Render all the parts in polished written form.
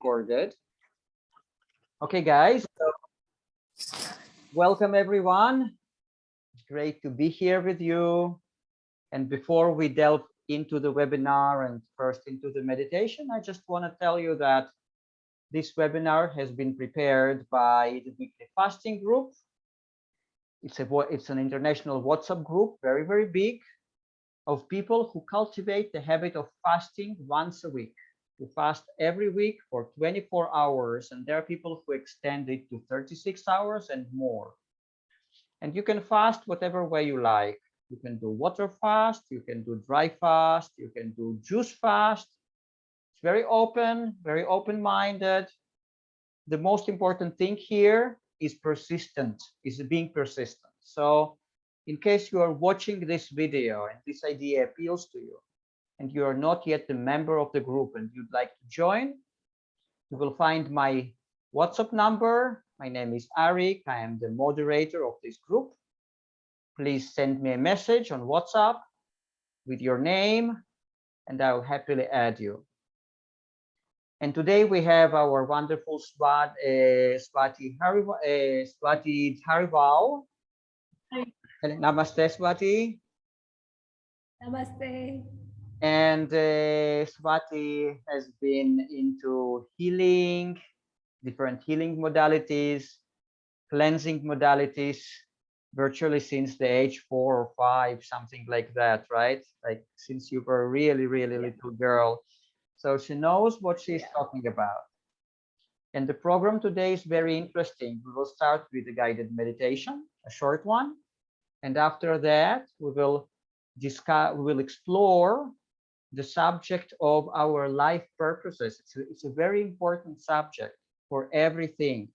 recorded. Okay, guys, so welcome everyone. It's great to be here with you. And before we delve into the webinar and first into the meditation, I just want to tell you that this webinar has been prepared by the weekly fasting group. It's an international WhatsApp group, very, very big, of people who cultivate the habit of fasting once a week. We fast every week for 24 hours, and there are people who extend it to 36 hours and more. And you can fast whatever way you like. You can do water fast, you can do dry fast, you can do juice fast. It's very open-minded. The most important thing here is being persistent. So in case you are watching this video and this idea appeals to you, and you are not yet a member of the group and you'd like to join, you will find my WhatsApp number. My name is Arik. I am the moderator of this group. Please send me a message on WhatsApp with your name, and I'll happily add you. And today we have our wonderful Swati Dhariwal. Namaste, Swati. Namaste. And Swati has been into healing, different healing modalities, cleansing modalities, virtually since the age 4 or 5, something like that, right? Like since you were a really, really little girl. So she knows what she's talking about. And the program today is very interesting. We will start with a guided meditation, a short one. And after that, we will explore the subject of our life purposes. It's a very important subject for everything,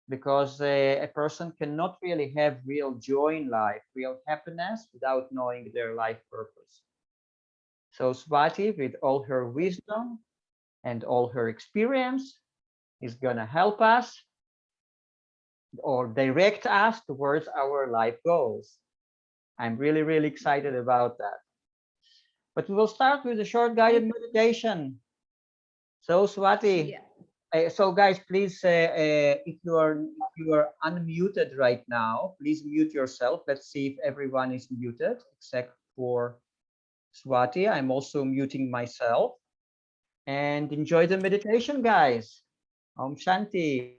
because a person cannot really have real joy in life, real happiness, without knowing their life purpose. So Swati, with all her wisdom and all her experience, is going to help us or direct us towards our life goals. I'm really, really excited about that. But we will start with a short guided meditation. So Swati, so guys, please, if you are unmuted right now, please mute yourself. Let's see if everyone is muted except for Swati. I'm also muting myself. And enjoy the meditation, guys. Om Shanti.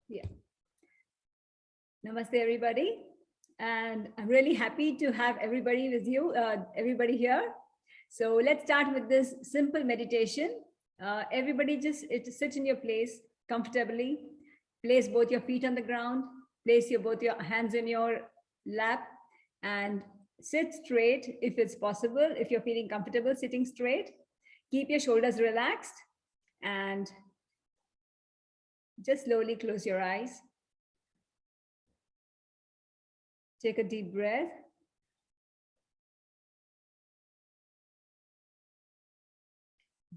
Yeah. Namaste, everybody. And I'm really happy to have everybody with you, everybody here. So let's start with this simple meditation. Everybody just sit in your place comfortably. Place both your feet on the ground. Place both your hands in your lap and sit straight if it's possible. If you're feeling comfortable sitting straight, keep your shoulders relaxed and just slowly close your eyes. Take a deep breath.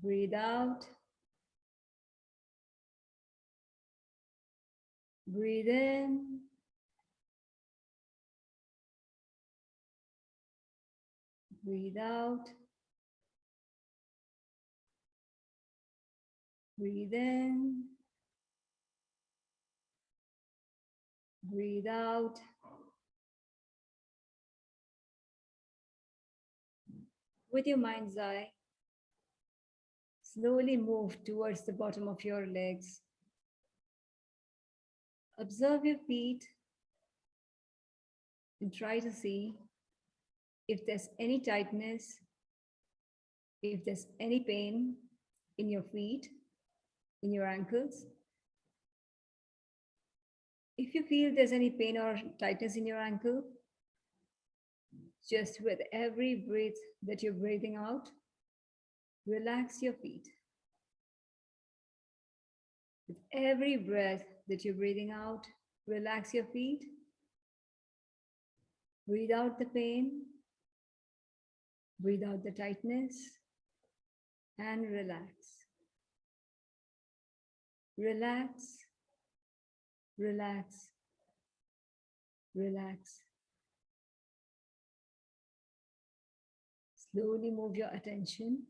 Breathe out. Breathe in. Breathe out. Breathe in. Breathe out. With your mind's eye, slowly move towards the bottom of your legs. Observe your feet and try to see if there's any tightness, if there's any pain in your feet, in your ankles. If you feel there's any pain or tightness in your ankle, just with every breath that you're breathing out, relax your feet. With every breath that you're breathing out, relax your feet. Breathe out the pain. Breathe out the tightness and relax. Relax, relax, relax. Slowly move your attention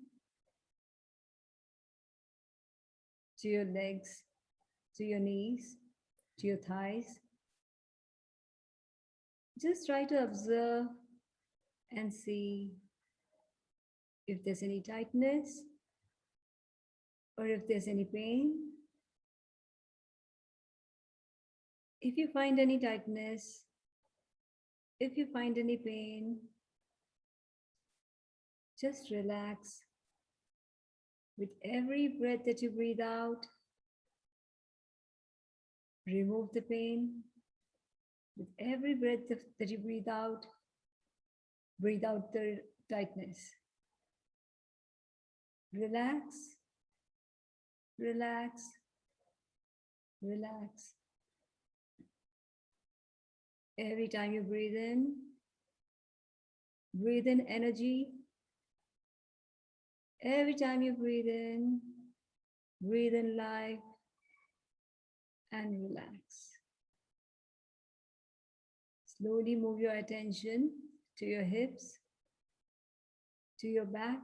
to your legs, to your knees, to your thighs. Just try to observe and see if there's any tightness or if there's any pain. If you find any tightness, if you find any pain, just relax. With every breath that you breathe out, remove the pain. With every breath that you breathe out the tightness. Relax, relax, relax. Every time you breathe in energy. Every time you breathe in life and relax. Slowly move your attention to your hips, to your back.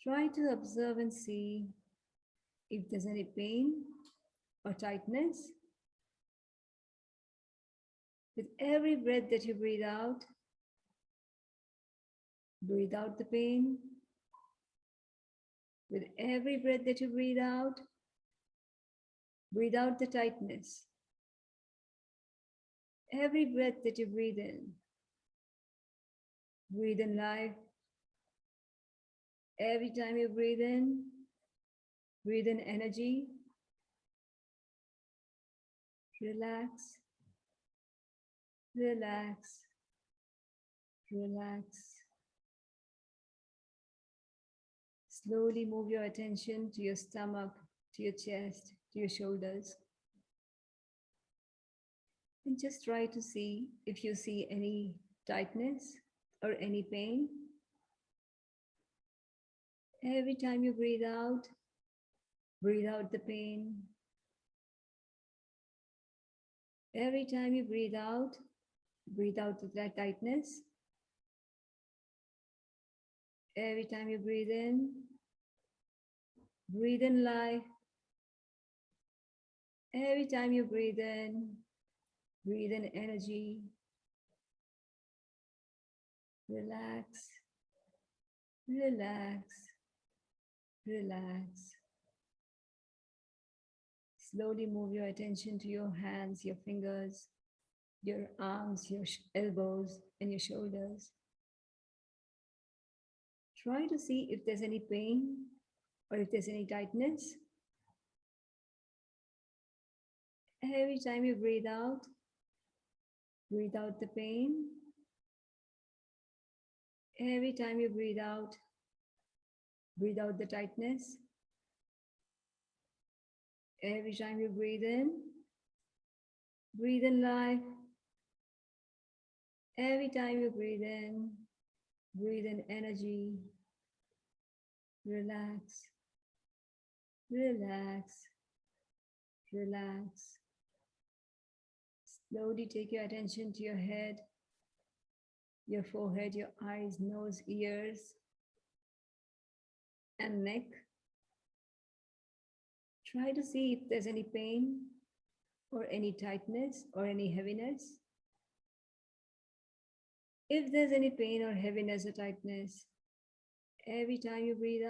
Try to observe and see if there's any pain or tightness. With every breath that you breathe out the pain. With every breath that you breathe out the tightness. Every breath that you breathe in life. Every time you breathe in energy. Relax, relax, relax. Slowly move your attention to your stomach, to your chest, to your shoulders. And just try to see if you see any tightness or any pain. Every time you breathe out the pain. Every time you breathe out that tightness. Every time you breathe in life. Every time you breathe in energy. Relax, relax, relax. Slowly move your attention to your hands, your fingers, your arms, your elbows, and your shoulders. Try to see if there's any pain or if there's any tightness. Every time you breathe out the pain. Every time you breathe out the tightness. Every time you breathe in life. Every time you breathe in energy. Relax, relax, relax. Slowly take your attention to your head, your forehead, your eyes, nose, ears, and neck. Try to see if there's any pain or any tightness or any heaviness. If there's any pain or heaviness or tightness, every time you breathe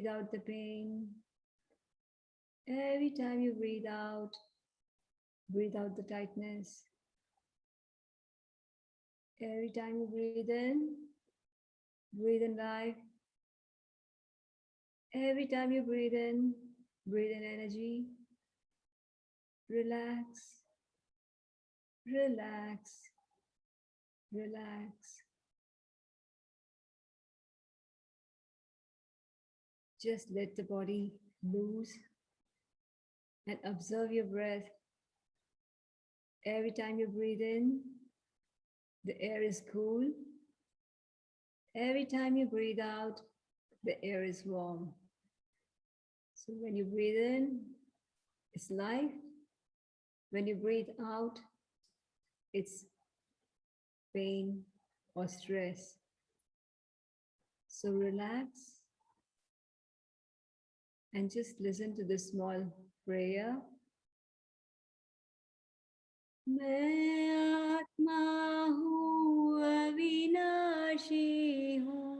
out the pain. Every time you breathe out the tightness. Every time you breathe in life. Every time you breathe in energy. Relax, relax, relax. Just let the body loose and observe your breath. Every time you breathe in, the air is cool. Every time you breathe out, the air is warm. So when you breathe in, it's life. When you breathe out, it's pain or stress. So relax and just listen to this small prayer. मैं आत्मा हूँ अविनाशी हूँ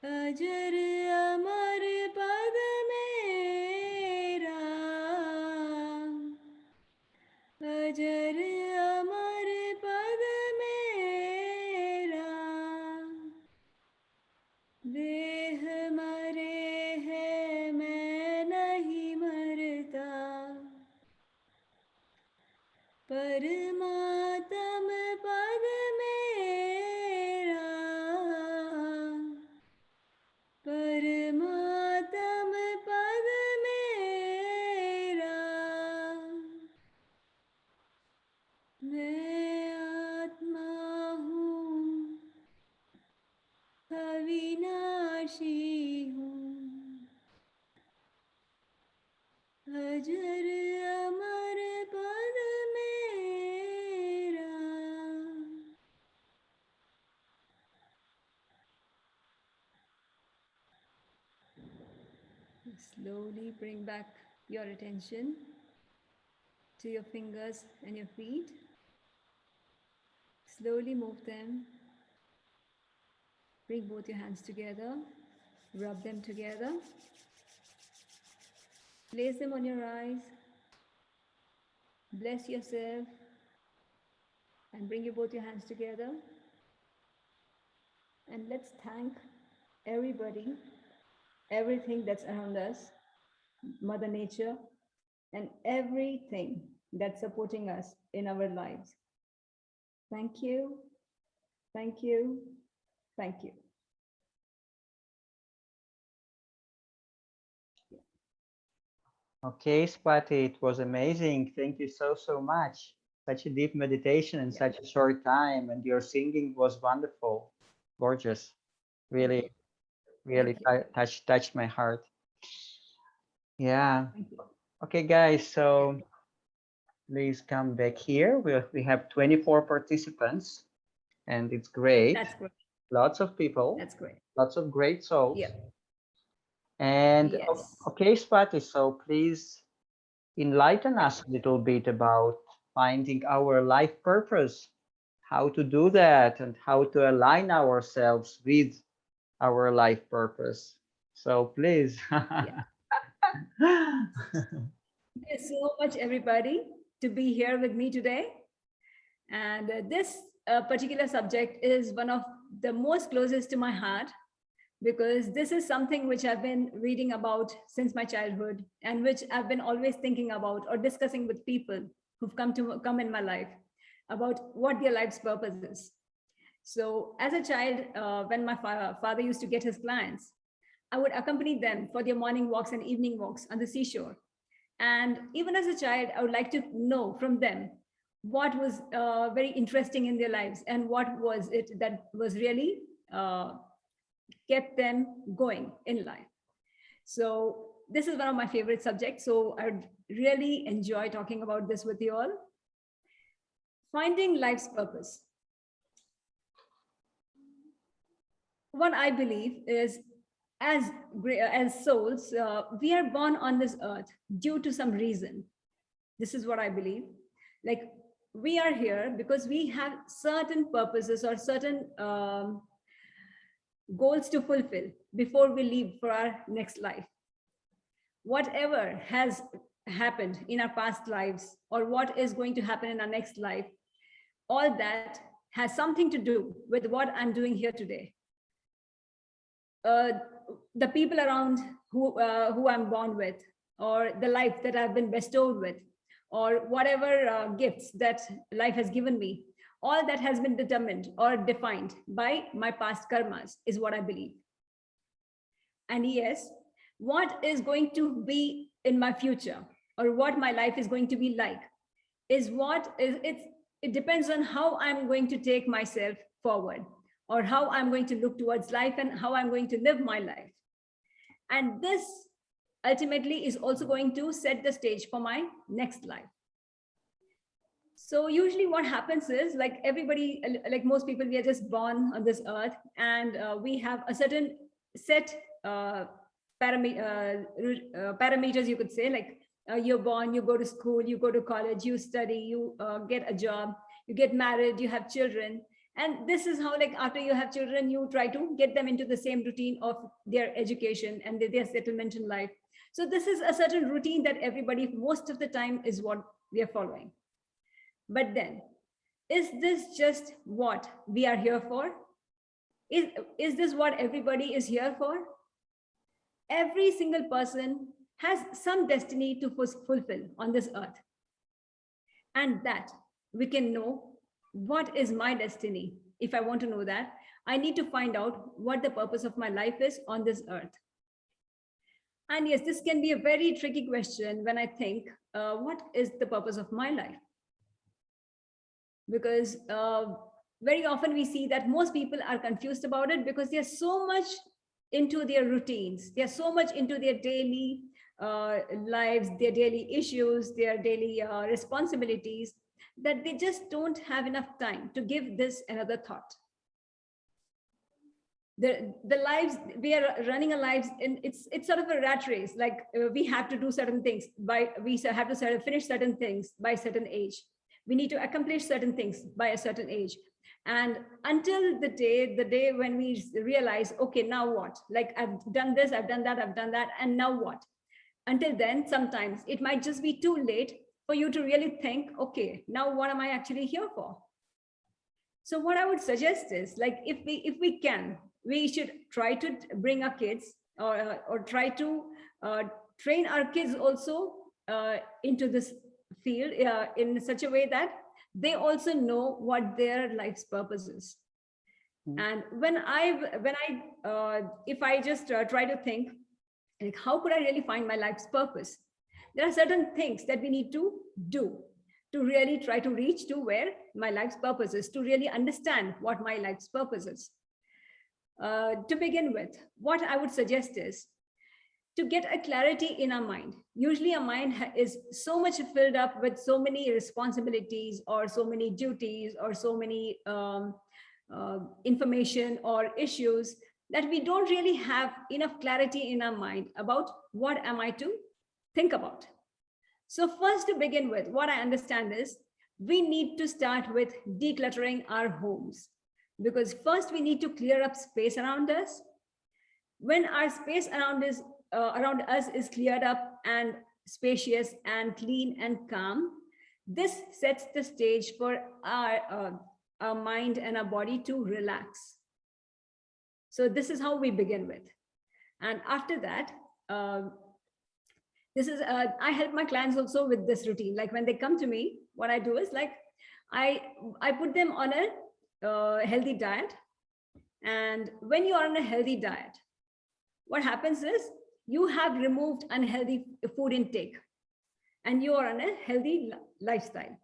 अजर अमर पद मेरा अजर अमर पद मेरा देह मरे है मैं नहीं मरता परमात्म पद मेरा परमात्म पद मेरा मैं आत्मा हूँ अविनाशी हूँ अजर अमर पद मेरा Slowly bring back your attention to your fingers and your feet. Slowly move them. Bring both your hands together. Rub them together. Place them on your eyes. Bless yourself. And bring both your hands together. And let's thank everybody, everything that's around us, Mother Nature, and everything that's supporting us in our lives. Thank you. Thank you. Thank you. Okay, Swati, it was amazing. Thank you so, so much. Such a deep meditation in such a short time, and your singing was wonderful, gorgeous. Really, really touched my heart. Yeah. Okay, guys, so please come back here. We have 24 participants, and it's great. That's great. Lots of people. That's great. Lots of great souls. Yeah. And Yes. okay, Swati, so please enlighten us a little bit about finding our life purpose, how to do that, and how to align ourselves with our life purpose. So please. Thank you so much, everybody, to be here with me today. And this particular subject is one of the most closest to my heart, because this is something which I've been reading about since my childhood, and which I've been always thinking about or discussing with people who've come in my life about what their life's purpose is. So as a child, when my father used to get his clients, I would accompany them for their morning walks and evening walks on the seashore. And even as a child, I would like to know from them what was very interesting in their lives, and what was it that was really kept them going in life. So this is one of my favorite subjects. So I would really enjoy talking about this with you all. Finding life's purpose. What I believe is, as souls, we are born on this earth due to some reason. This is what I believe. Like, we are here because we have certain purposes or certain goals to fulfill before we leave for our next life. Whatever has happened in our past lives, or what is going to happen in our next life, all that has something to do with what I'm doing here today. The people around who I'm born with, or the life that I've been bestowed with, or whatever gifts that life has given me, all that has been determined or defined by my past karmas, is what I believe. And yes, what is going to be in my future, or what my life is going to be like, is what is it depends on how I'm going to take myself forward, or how I'm going to look towards life, and how I'm going to live my life. And this ultimately is also going to set the stage for my next life. So usually what happens is, like everybody, like most people, we are just born on this earth, and we have a certain set parameters, you could say, like you're born, you go to school, you go to college, you study, you get a job, you get married, you have children. And this is how, like, after you have children, you try to get them into the same routine of their education and their settlement in life. So this is a certain routine that everybody, most of the time, is what we are following. But then, is this just what we are here for? Is this what everybody is here for? Every single person has some destiny to fulfill on this earth. And that we can know, what is my destiny? If I want to know that, I need to find out what the purpose of my life is on this earth. And yes, this can be a very tricky question when I think, what is the purpose of my life? Because very often we see that most people are confused about it, because they're so much into their routines. They're so much into their daily lives, their daily issues, their daily responsibilities, that they just don't have enough time to give this another thought. The lives, we are running our lives in, it's sort of a rat race. Like we have to do certain things we have to finish certain things by a certain age. We need to accomplish certain things by a certain age. And until the day when we realize, okay, now what? Like, I've done this, I've done that, and now what? Until then, sometimes it might just be too late for you to really think, okay, now what am I actually here for? So what I would suggest is, like, if we can, we should try to bring our kids, or try to train our kids also into this field in such a way that they also know what their life's purpose is. And if I just try to think, like, how could I really find my life's purpose? There are certain things that we need to do to really try to reach to where my life's purpose is, to really understand what my life's purpose is. To begin with, what I would suggest is to get a clarity in our mind. Usually our mind is so much filled up with so many responsibilities, or so many duties, or so many information or issues, that we don't really have enough clarity in our mind about what am I to think about. So first, to begin with, what I understand is we need to start with decluttering our homes, because first we need to clear up space around us. When our space around us is cleared up and spacious and clean and calm, this sets the stage for our mind and our body to relax. So this is how we begin with. And after that, I help my clients also with this routine. Like, when they come to me, what I do is, like, I put them on a healthy diet. And when you are on a healthy diet, what happens is you have removed unhealthy food intake and you are on a healthy lifestyle.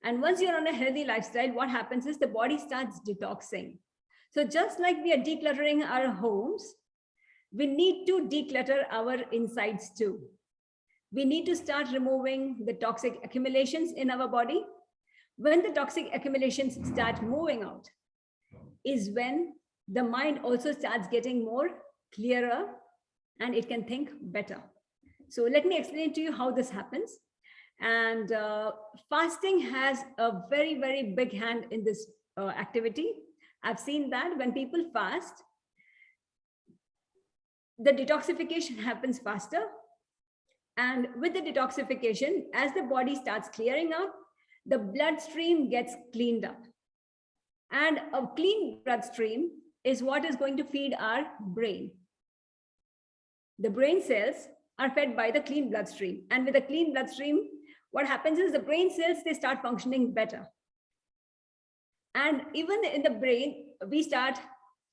And once you're on a healthy lifestyle, what happens is the body starts detoxing. So just like we are decluttering our homes, we need to declutter our insides too. We need to start removing the toxic accumulations in our body. When the toxic accumulations start moving out, is when the mind also starts getting more clearer and it can think better. So let me explain to you how this happens. And fasting has a very, very big hand in this activity. I've seen that when people fast, the detoxification happens faster. And with the detoxification, as the body starts clearing up, the bloodstream gets cleaned up. And a clean bloodstream is what is going to feed our brain. The brain cells are fed by the clean bloodstream. And with a clean bloodstream, what happens is the brain cells, they start functioning better. And even in the brain, we start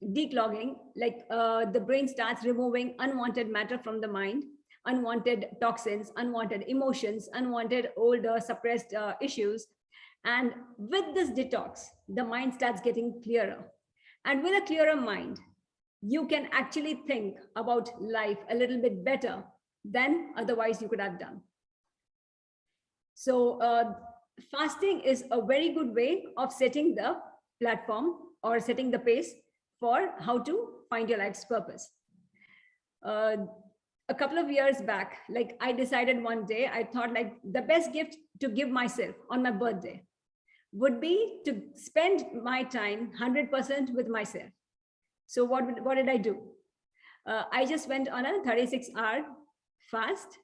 declogging, like the brain starts removing unwanted matter from the mind, unwanted toxins, unwanted emotions, unwanted older suppressed issues. And with this detox, the mind starts getting clearer. And with a clearer mind, you can actually think about life a little bit better than otherwise you could have done. So fasting is a very good way of setting the platform or setting the pace for how to find your life's purpose. A couple of years back, like I decided one day, I thought like the best gift to give myself on my birthday would be to spend my time 100% with myself. So what did I do? I just went on a 36-hour fast,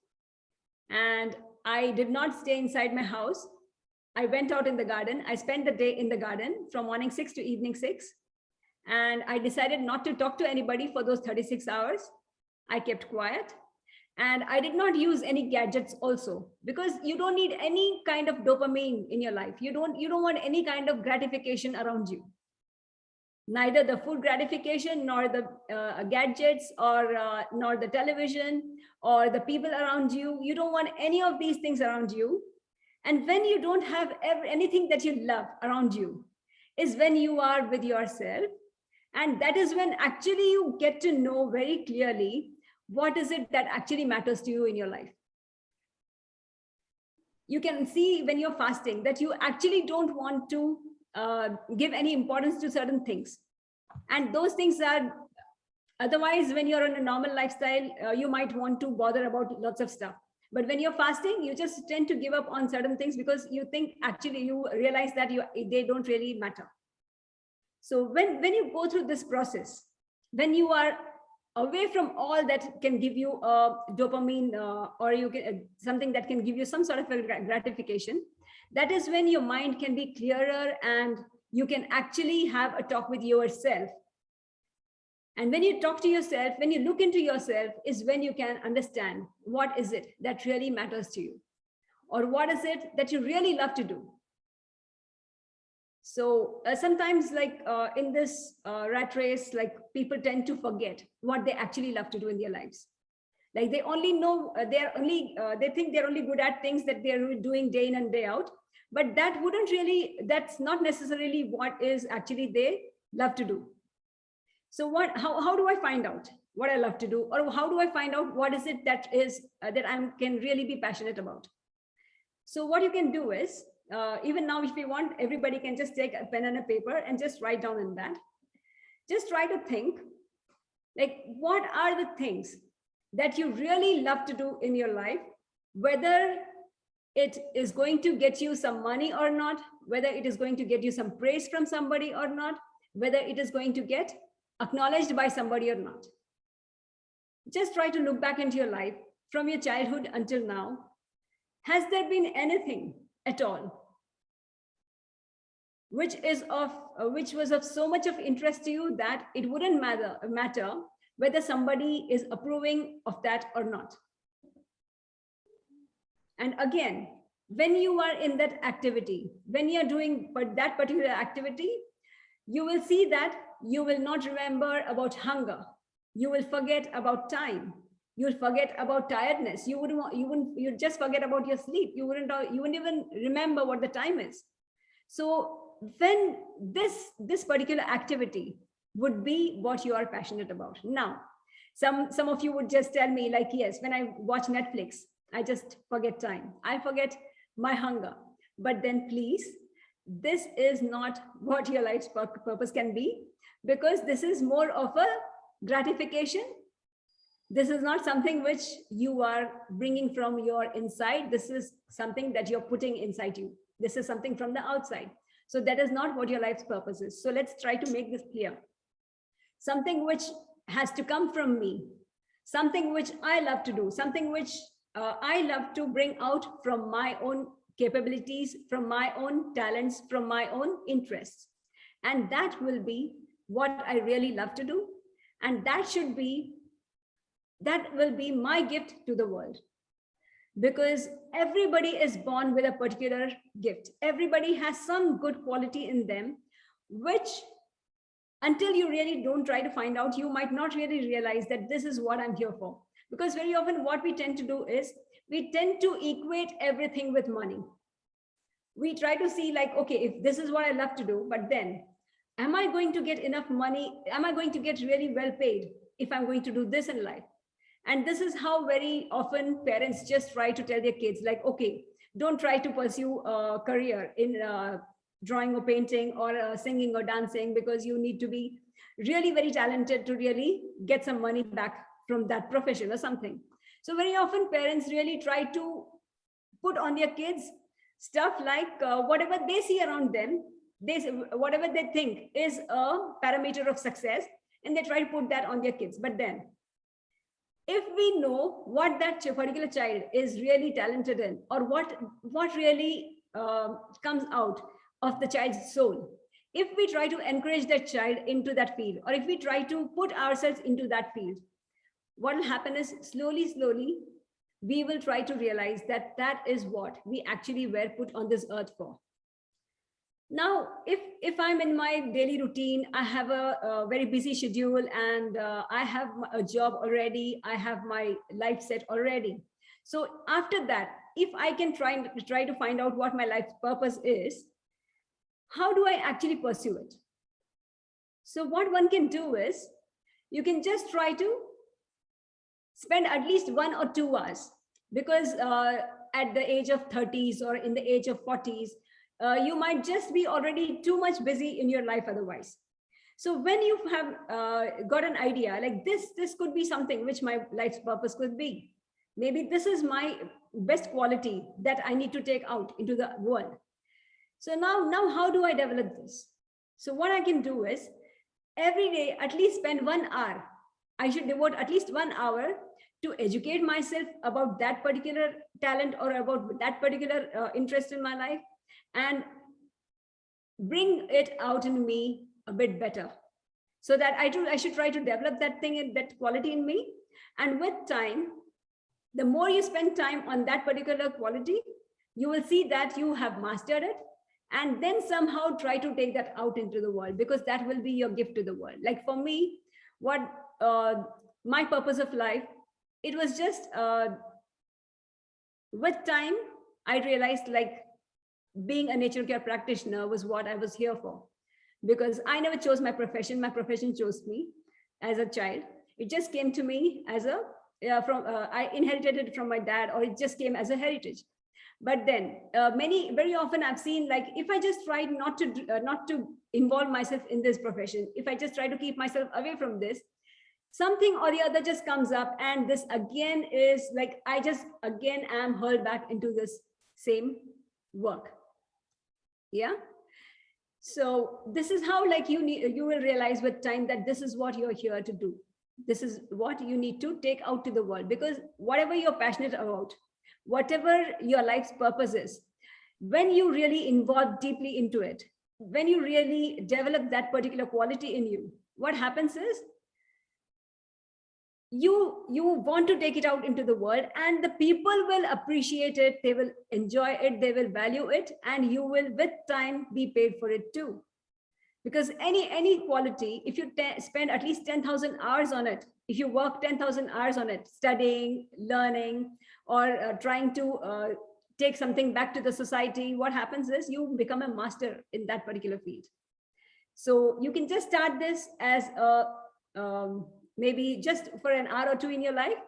and I did not stay inside my house. I went out in the garden. I spent the day in the garden from morning 6 to evening 6. And I decided not to talk to anybody for those 36 hours. I kept quiet. And I did not use any gadgets also, because you don't need any kind of dopamine in your life. You don't want any kind of gratification around you. Neither the food gratification, nor the gadgets, or nor the television, or the people around you. You don't want any of these things around you. And when you don't have anything that you love around you, is when you are with yourself. And that is when actually you get to know very clearly what is it that actually matters to you in your life. You can see when you're fasting that you actually don't want to give any importance to certain things. And those things are, otherwise, when you're on a normal lifestyle, you might want to bother about lots of stuff. But when you're fasting, you just tend to give up on certain things because you think actually you realize that they don't really matter. So when you go through this process, when you are away from all that can give you dopamine or you can something that can give you some sort of a gratification, that is when your mind can be clearer and you can actually have a talk with yourself. And when you talk to yourself, when you look into yourself, is when you can understand what is it that really matters to you, or what is it that you really love to do. So sometimes, like in this rat race, like people tend to forget what they actually love to do in their lives. Like they only know they think they're only good at things that they're doing day in and day out, but that's not necessarily what is actually they love to do. So how do I find out what I love to do, or how do I find out what is it that I can really be passionate about? So what you can do is, even now, if you want, everybody can just take a pen and a paper and just write down in that. Just try to think, like, what are the things that you really love to do in your life, whether it is going to get you some money or not, whether it is going to get you some praise from somebody or not, whether it is going to get acknowledged by somebody or not. Just try to look back into your life from your childhood until now. Has there been anything at all which was of so much of interest to you that it wouldn't matter whether somebody is approving of that or not? And again, when you are in that activity, when you're doing that particular activity, you will see that you will not remember about hunger. You will forget about time. You'll forget about tiredness. You'd just forget about your sleep. You wouldn't even remember what the time is. So when this particular activity would be what you are passionate about. Now, some of you would just tell me, like, yes, when I watch Netflix, I just forget time. I forget my hunger. But then please, this is not what your life's purpose can be, because this is more of a gratification. This is not something which you are bringing from your inside. This is something that you're putting inside you. This is something from the outside. So that is not what your life's purpose is. So let's try to make this clear. Something which has to come from me, something which I love to do, something which I love to bring out from my own capabilities, from my own talents, from my own interests. And that will be what I really love to do. And that will be my gift to the world. Because everybody is born with a particular gift. Everybody has some good quality in them, which until you really don't try to find out, you might not really realize that this is what I'm here for. Because very often what we tend to do is we tend to equate everything with money. We try to see, like, okay, if this is what I love to do, but then am I going to get enough money? Am I going to get really well paid if I'm going to do this in life? And this is how very often parents just try to tell their kids, like, okay, Don't try to pursue a career in drawing or painting or singing or dancing, because you need to be really very talented to really get some money back from that profession or something. So very often parents really try to put on their kids stuff like whatever they see around them, whatever they think is a parameter of success, and they try to put that on their kids. But then if we know what that particular child is really talented in, or what really comes out of the child's soul, if we try to encourage that child into that field, or if we try to put ourselves into that field, what will happen is slowly we will try to realize that that is what we actually were put on this earth for. Now, if I'm in my daily routine, I have a very busy schedule, and I have a job already, I have my life set already. So after that, if I can try to find out what my life's purpose is, how do I actually pursue it? So what one can do is, you can just try to spend at least 1 or 2 hours, because at the age of 30s or in the age of 40s, you might just be already too much busy in your life otherwise. So when you have got an idea like this could be something which my life's purpose could be. Maybe this is my best quality that I need to take out into the world. So now how do I develop this? So what I can do is, every day, at least spend 1 hour. I should devote at least 1 hour to educate myself about that particular talent or about that particular interest in my life, and bring it out in me a bit better, so that I should try to develop that thing and that quality in me. And with time, the more you spend time on that particular quality, you will see that you have mastered it, and then somehow try to take that out into the world, because that will be your gift to the world. Like for me, what my purpose of life, it was just with time, I realized like being a nature care practitioner was what I was here for, because I never chose my profession. My profession chose me as a child. It just came to me as a I inherited it from my dad, or it just came as a heritage. But then very often I've seen, like, if I just try not to involve myself in this profession, if I just try to keep myself away from this, something or the other just comes up, and this again is like I just again am hurled back into this same work. Yeah. So this is how, like, you will realize with time that this is what you're here to do. This is what you need to take out to the world, because whatever you're passionate about, whatever your life's purpose is, when you really involve deeply into it, when you really develop that particular quality in you, what happens is you want to take it out into the world, and the people will appreciate it, they will enjoy it, they will value it, and you will with time be paid for it too. Because any quality, if you spend at least 10,000 hours on it, if you work 10,000 hours on it, studying, learning, or trying to take something back to the society, what happens is you become a master in that particular field. So you can just start this as a maybe just for an hour or two in your life,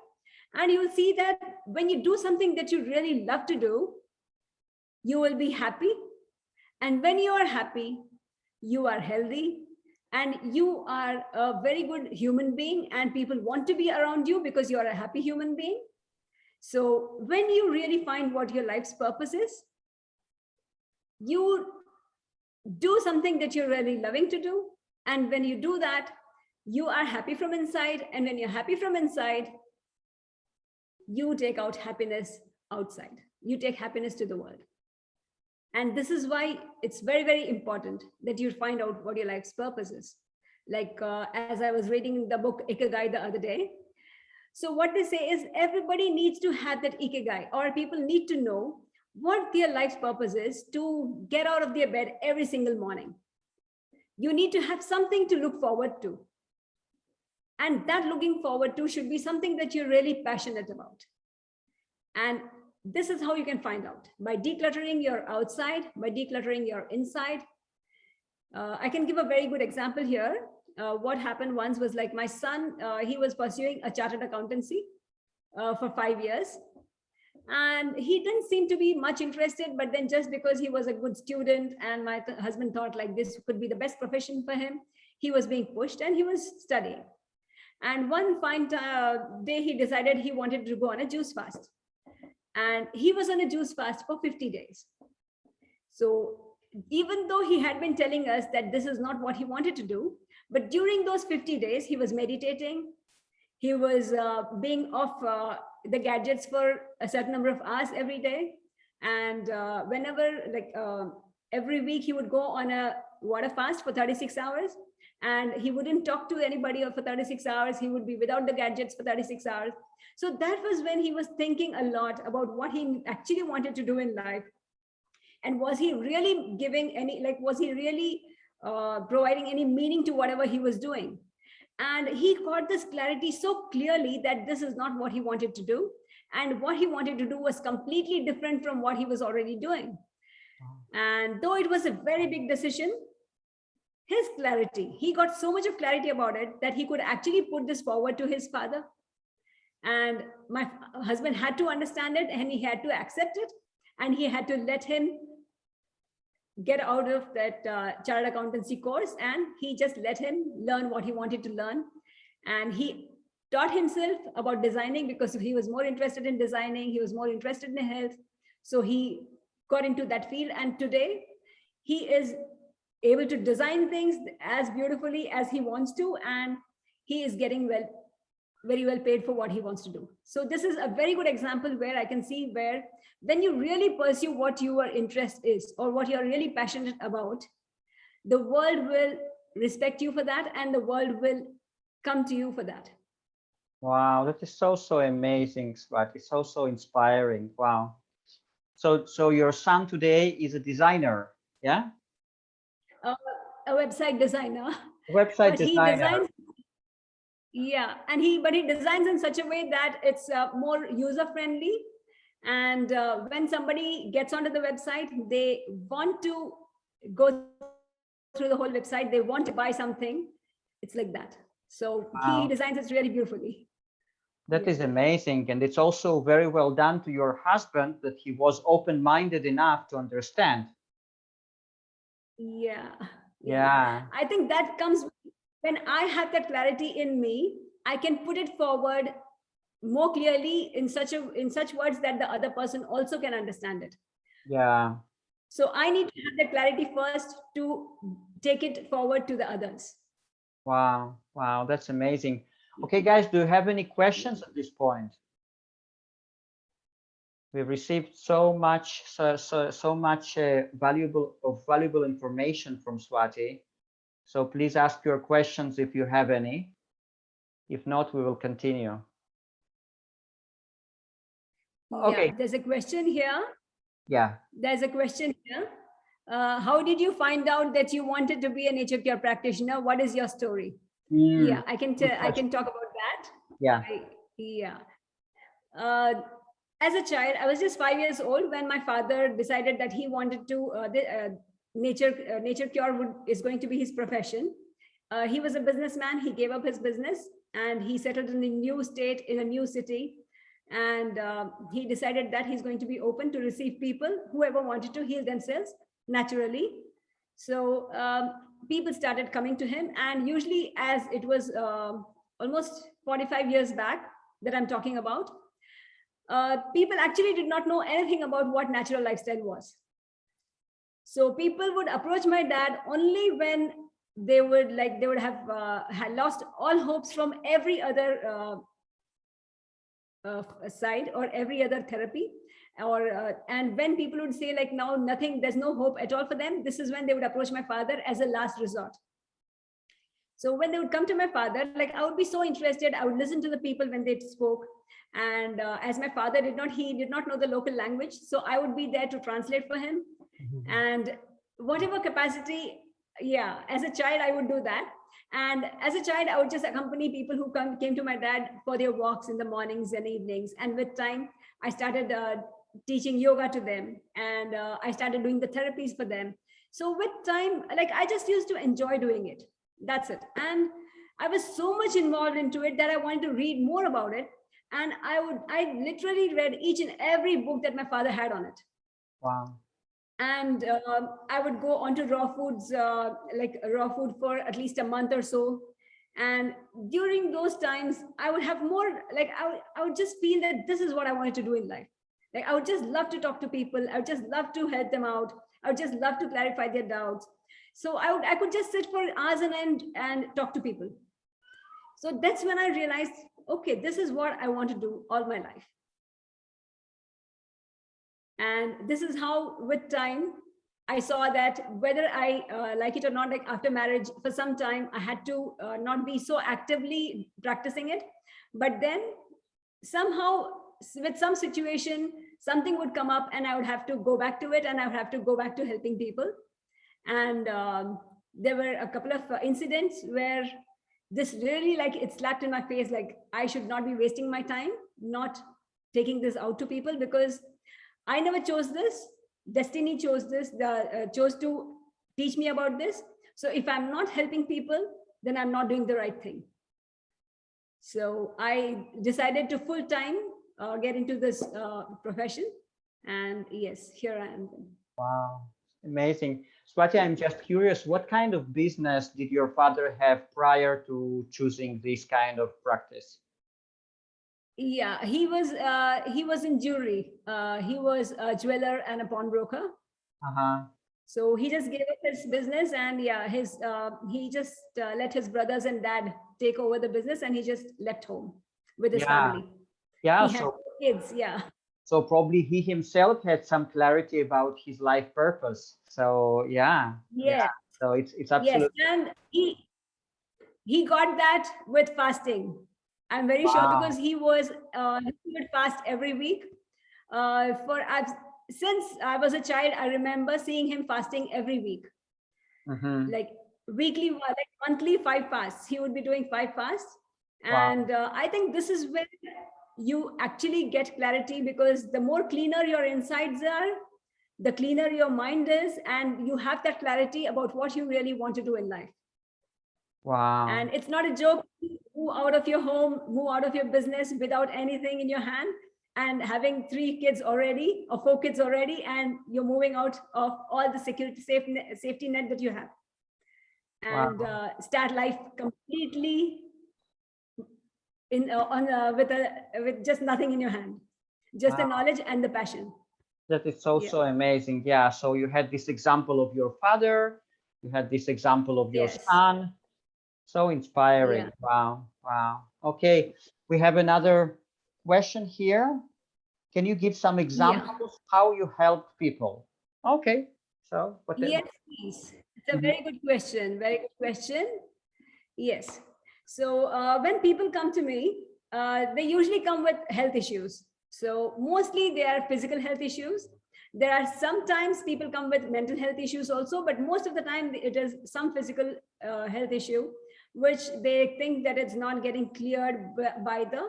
and you will see that when you do something that you really love to do, you will be happy. And when you are happy, you are healthy, and you are a very good human being, and people want to be around you because you are a happy human being. So when you really find what your life's purpose is, you do something that you're really loving to do. And when you do that, you are happy from inside. And when you're happy from inside, you take out happiness outside. You take happiness to the world. And this is why it's very, very important that you find out what your life's purpose is. Like as I was reading the book Ikigai the other day. So what they say is everybody needs to have that Ikigai, or people need to know what their life's purpose is to get out of their bed every single morning. You need to have something to look forward to. And that looking forward to should be something that you're really passionate about. And this is how you can find out, by decluttering your outside, by decluttering your inside. I can give a very good example here. What happened once was, like, my son, he was pursuing a chartered accountancy for 5 years. And he didn't seem to be much interested, but then just because he was a good student and my husband thought like this could be the best profession for him, he was being pushed and he was studying. And one fine day he decided he wanted to go on a juice fast, and he was on a juice fast for 50 days. So even though he had been telling us that this is not what he wanted to do, but during those 50 days he was meditating, he was being off the gadgets for a certain number of hours every day. And every week he would go on a water fast for 36 hours, and he wouldn't talk to anybody for 36 hours. He would be without the gadgets for 36 hours. So that was when he was thinking a lot about what he actually wanted to do in life. And was he really giving any, was he really providing any meaning to whatever he was doing? And he got this clarity so clearly that this is not what he wanted to do. And what he wanted to do was completely different from what he was already doing. And though it was a very big decision, his clarity, he got so much of clarity about it that he could actually put this forward to his father. And my husband had to understand it, and he had to accept it, and he had to let him get out of that chartered accountancy course, and he just let him learn what he wanted to learn. And he taught himself about designing because he was more interested in designing, he was more interested in health. So he got into that field, and today he is able to design things as beautifully as he wants to, and he is getting very well paid for what he wants to do. So this is a very good example where I can see where when you really pursue what your interest is or what you're really passionate about, the world will respect you for that, and the world will come to you for that. Wow, that is so amazing, Swati. So inspiring. Wow. So your son today is a designer, yeah? A website designer. Website But he designer. designs, yeah, and he designs in such a way that it's more user friendly. And when somebody gets onto the website, they want to go through the whole website, they want to buy something. It's like that. So Wow. he designs it really beautifully. That is amazing. And it's also very well done to your husband that he was open-minded enough to understand. Yeah. I think that comes when I have that clarity in me. I can put it forward more clearly in such words that the other person also can understand it. Yeah. So I need to have the clarity first to take it forward to the others. Wow. That's amazing. Okay, guys, do you have any questions at this point? We've received so much valuable information from Swati. So please ask your questions if you have any. If not, we will continue. Okay. Yeah, there's a question here. Yeah. There's a question here. How did you find out that you wanted to be a nature care practitioner? What is your story? Yeah, I can talk about that. Yeah. As a child, I was just 5 years old when my father decided that he wanted to nature cure is going to be his profession. He was a businessman. He gave up his business and he settled in a new state, in a new city. And he decided that he's going to be open to receive people, whoever wanted to heal themselves naturally. So people started coming to him. And usually, as it was almost 45 years back that I'm talking about, people actually did not know anything about what natural lifestyle was. So people would approach my dad only when they would have had lost all hopes from every other side or every other therapy, or and when people would say like, now nothing, there's no hope at all for them, this is when they would approach my father as a last resort. So when they would come to my father, like I would be so interested, I would listen to the people when they spoke. And as my father did not know the local language, so I would be there to translate for him. And whatever capacity, as a child I would do that. And as a child I would just accompany people who came to my dad for their walks in the mornings and evenings. And with time I started teaching yoga to them, and I started doing the therapies for them. So with time, like I just used to enjoy doing it. That's it. And I was so much involved into it that I wanted to read more about it. And I literally read each and every book that my father had on it. Wow. And I would go onto raw foods, like raw food for at least a month or so. And during those times, I would have more, like I would just feel that this is what I wanted to do in life. Like I would just love to talk to people. I would just love to help them out. I would just love to clarify their doubts. So I could just sit for hours on end and talk to people. So that's when I realized, okay, this is what I want to do all my life. And this is how, with time, I saw that whether I like it or not, like after marriage, for some time, I had to not be so actively practicing it. But then somehow, with some situation, something would come up and I would have to go back to it, and I would have to go back to helping people. And there were a couple of incidents where this really, like, it slapped in my face, like I should not be wasting my time, not taking this out to people, because I never chose this. Destiny chose this, chose to teach me about this. So if I'm not helping people, then I'm not doing the right thing. So I decided to full time get into this profession. And yes, here I am. Wow, amazing. Swati, I'm just curious, what kind of business did your father have prior to choosing this kind of practice? Yeah, he was in jewelry. He was a jeweler and a pawnbroker. Uh-huh. So he just gave up his business, and yeah, he just let his brothers and dad take over the business, and he just left home with his family. Yeah, He had kids, yeah. So probably he himself had some clarity about his life purpose. So yeah. So it's absolutely. Yes, and he got that with fasting. I'm very sure, Wow. because he would fast every week. Since I was a child, I remember seeing him fasting every week, like weekly, like monthly 5 fasts. He would be doing 5 fasts, and I think this is when you actually get clarity, because the more cleaner your insides are, the cleaner your mind is, and you have that clarity about what you really want to do in life. Wow. And it's not a joke. Move out of your home, move out of your business without anything in your hand, and having 3 kids already, or 4 kids already, and you're moving out of all the safety net that you have, and start life completely with just nothing in your hand, just the knowledge and the passion. That is so amazing. Yeah. So you had this example of your father, you had this example of your son. So inspiring. Wow. Wow. Okay. We have another question here. Can you give some examples how you help people? Okay. So yes, please. It's a very good question. Very good question. Yes. So when people come to me, they usually come with health issues. So mostly they are physical health issues. There are sometimes people come with mental health issues also, but most of the time it is some physical health issue, which they think that it's not getting cleared by the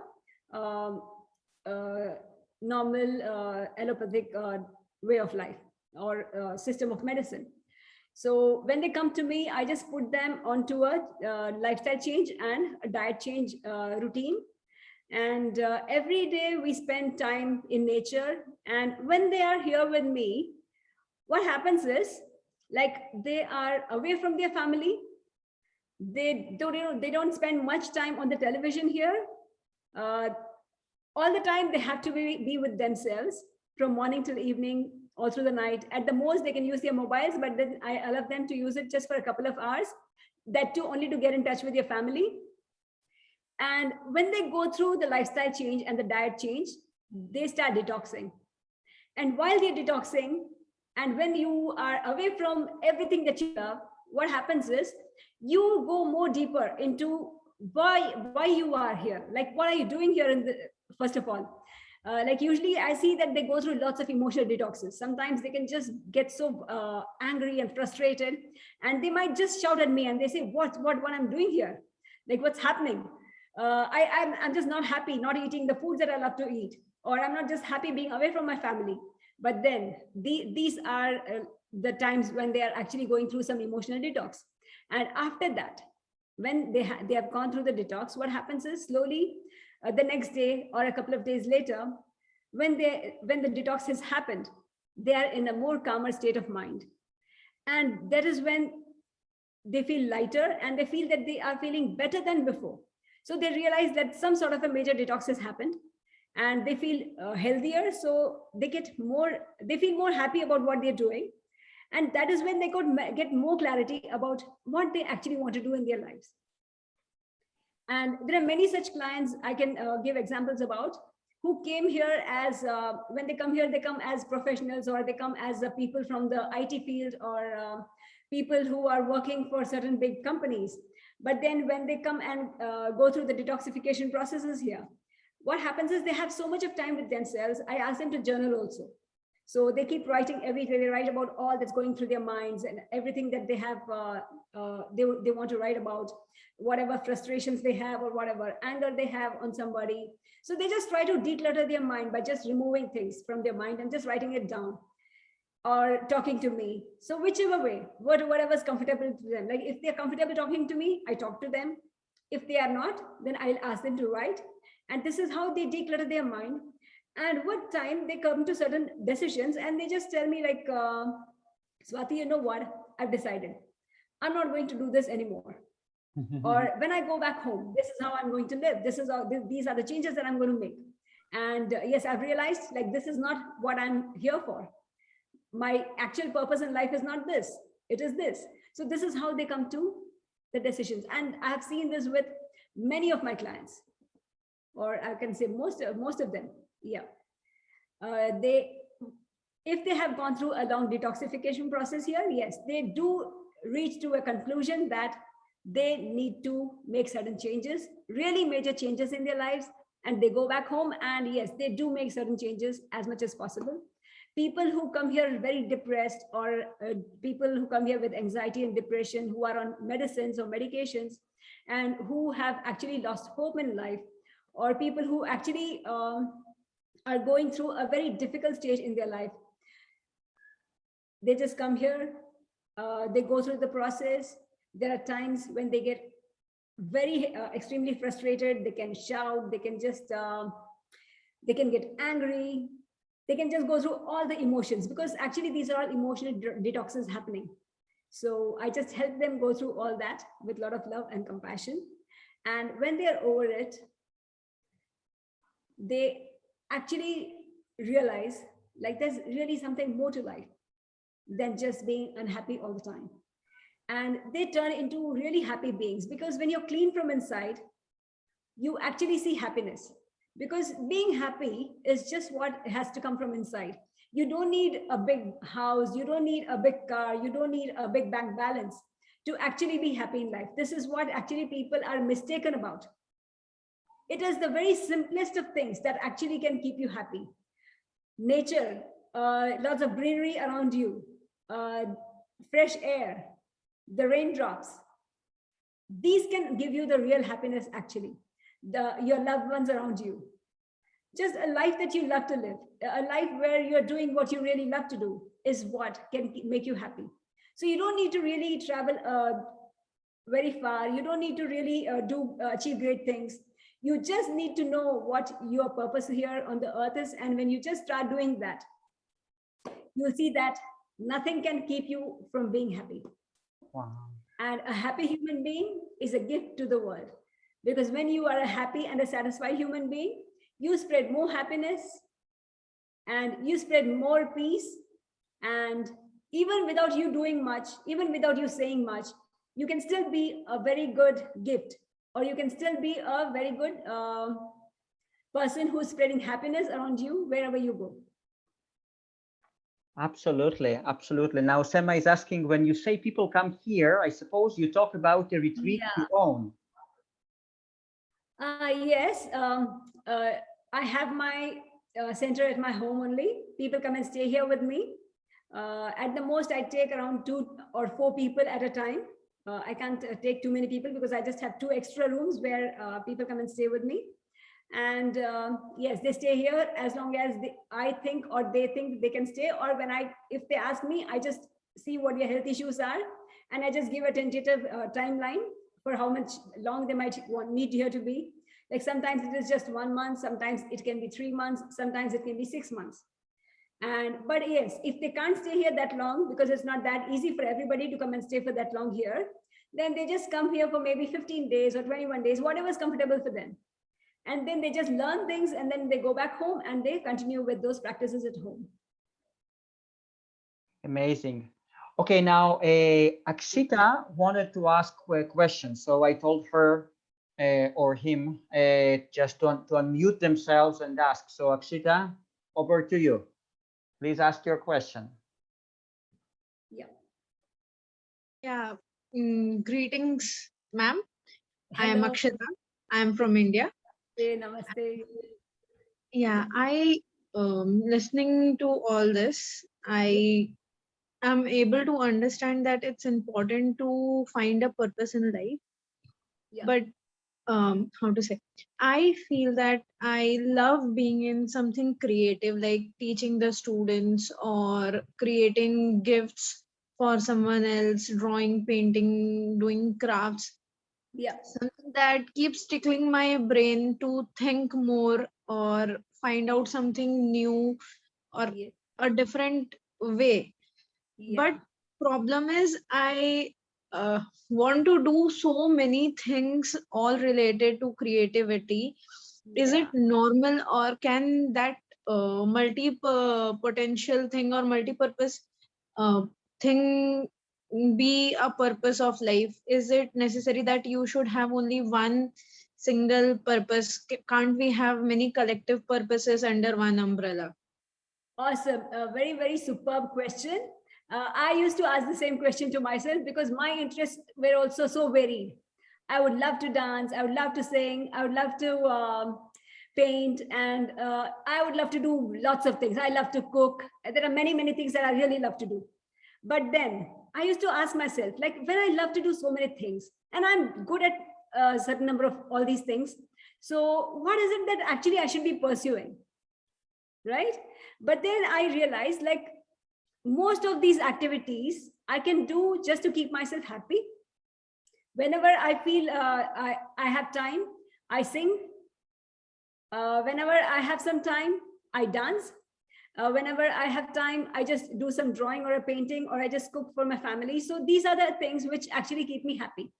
normal allopathic way of life or system of medicine. So when they come to me, I just put them onto a lifestyle change and a diet change routine. And every day we spend time in nature. And when they are here with me, what happens is, like, they are away from their family. They don't spend much time on the television here. All the time they have to be with themselves from morning till evening, all through the night. At the most, they can use their mobiles, but then I allow them to use it just for a couple of hours, that too only to get in touch with your family. And when they go through the lifestyle change and the diet change, they start detoxing. And while they're detoxing, and when you are away from everything that you love, what happens is you go more deeper into why you are here. Like, what are you doing here first of all? Like, usually I see that they go through lots of emotional detoxes. Sometimes they can just get so angry and frustrated, and they might just shout at me and they say, what I'm doing here? Like, what's happening? I'm just not happy, not eating the foods that I love to eat, or I'm not just happy being away from my family. But then these are the times when they are actually going through some emotional detox. And after that, when they have gone through the detox, what happens is slowly the next day or a couple of days later, when the detox has happened, they are in a more calmer state of mind. And that is when they feel lighter and they feel that they are feeling better than before. So they realize that some sort of a major detox has happened and they feel healthier. So they feel more happy about what they're doing. And that is when they could get more clarity about what they actually want to do in their lives. And there are many such clients I can give examples about, who came here as, when they come here, they come as professionals, or they come as people from the IT field, or people who are working for certain big companies. But then when they come and go through the detoxification processes here, what happens is they have so much of time with themselves. I ask them to journal also. So they keep writing every day. They write about all that's going through their minds and everything that they have, they want to write about, whatever frustrations they have or whatever anger they have on somebody. So they just try to declutter their mind by just removing things from their mind and just writing it down, or talking to me. So whichever way, whatever's comfortable to them. Like if they're comfortable talking to me, I talk to them. If they are not, then I'll ask them to write. And this is how they declutter their mind. And what time they come to certain decisions and they just tell me like, Swati, you know what? I've decided. I'm not going to do this anymore. Or when I go back home, this is how I'm going to live. These are the changes that I'm going to make. And yes, I've realized like this is not what I'm here for. My actual purpose in life is not this. It is this. So this is how they come to the decisions. And I have seen this with many of my clients, or I can say most of them. Yeah. If they have gone through a long detoxification process here, yes, they do reach to a conclusion that they need to make certain changes, really major changes in their lives, and they go back home and yes, they do make certain changes as much as possible. People who come here very depressed, or people who come here with anxiety and depression, who are on medicines or medications and who have actually lost hope in life, or people who actually are going through a very difficult stage in their life, they just come here, they go through the process. There are times when they get very extremely frustrated. They can shout, they can just they can get angry, they can just go through all the emotions, because actually these are all emotional detoxes happening. So I just help them go through all that with a lot of love and compassion. And when they are over it, they actually realize like there's really something more to life than just being unhappy all the time. And they turn into really happy beings, because when you're clean from inside, you actually see happiness, because being happy is just what has to come from inside. You don't need a big house, you don't need a big car, you don't need a big bank balance to actually be happy in life. This is what actually people are mistaken about. It is the very simplest of things that actually can keep you happy. Nature, lots of greenery around you, fresh air, the raindrops. These can give you the real happiness actually. Your loved ones around you. Just a life that you love to live, a life where you're doing what you really love to do is what can make you happy. So you don't need to really travel very far. You don't need to really achieve great things. You just need to know what your purpose here on the earth is. And when you just start doing that, you'll see that nothing can keep you from being happy. Wow. And a happy human being is a gift to the world. Because when you are a happy and a satisfied human being, you spread more happiness and you spread more peace. And even without you doing much, even without you saying much, you can still be a very good gift, or you can still be a very good person who's spreading happiness around you wherever you go. Absolutely, absolutely. Now, Sema is asking, when you say people come here, I suppose you talk about the retreat you own. Yes, I have my center at my home only. People come and stay here with me. At the most, I take around 2 or 4 people at a time. I can't take too many people because I just have 2 extra rooms where people come and stay with me. And yes, they stay here as long as I think or they think they can stay. Or if they ask me, I just see what your health issues are, and I just give a tentative timeline for how much long they might need here to be. Like sometimes it is just 1 month, sometimes it can be 3 months, sometimes it can be 6 months. But yes, if they can't stay here that long, because it's not that easy for everybody to come and stay for that long here, then they just come here for maybe 15 days or 21 days, whatever is comfortable for them. And then they just learn things, and then they go back home and they continue with those practices at home. Amazing. Okay, now Akshita wanted to ask a question. So I told her or him just to unmute themselves and ask. So Akshita, over to you. Please ask your question. Yeah. Yeah. Greetings, ma'am. I am Hello. Akshita. I am from India. Namaste. Yeah, listening to all this, I am able to understand that it's important to find a purpose in life. Yeah. But how to say, I feel that I love being in something creative, like teaching the students or creating gifts for someone else, drawing, painting, doing crafts. Yeah. Something that keeps tickling my brain to think more or find out something new or Yeah. a different way. Yeah. But problem is I want to do so many things all related to creativity. Is it Yeah. normal, or can that multi potential thing or multi-purpose uh, thing be a purpose of life? Is it necessary that you should have only one single purpose? Can't we have many collective purposes under one umbrella? Awesome. A very, very superb question. I used to ask the same question to myself because my interests were also so varied. I would love to dance. I would love to sing. I would love to paint. And I would love to do lots of things. I love to cook. There are many, many things that I really love to do. But then I used to ask myself, like, when I love to do so many things and I'm good at a certain number of all these things, so what is it that actually I should be pursuing? Right? But then I realized, like, most of these activities I can do just to keep myself happy. Whenever I feel I have time, I sing. Whenever I have some time, I dance. Whenever I have time, I just do some drawing or a painting, or I just cook for my family. So these are the things which actually keep me happy.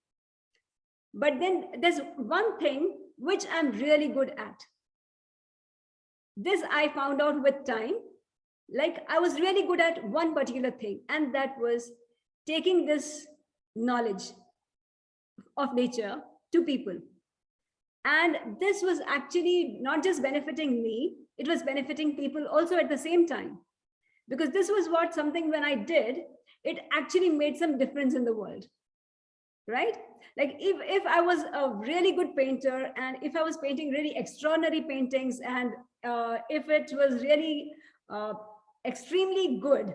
But then there's one thing which I'm really good at. This I found out with time. Like, I was really good at one particular thing, and that was taking this knowledge of nature to people. And this was actually not just benefiting me, it was benefiting people also at the same time. Because this was what something when I did, it actually made some difference in the world. Right? Like, if I was a really good painter, and if I was painting really extraordinary paintings, and if it was really extremely good,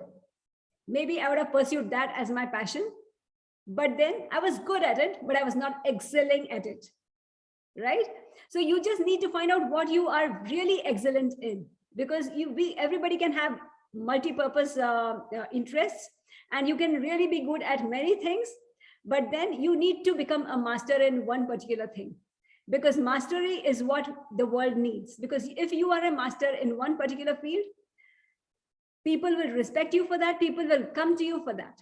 maybe I would have pursued that as my passion. But then I was good at it, but I was not excelling at it. Right? So you just need to find out what you are really excellent in, because everybody can have multi-purpose interests, and you can really be good at many things. But then you need to become a master in one particular thing, because mastery is what the world needs. Because if you are a master in one particular field, people will respect you for that. People will come to you for that.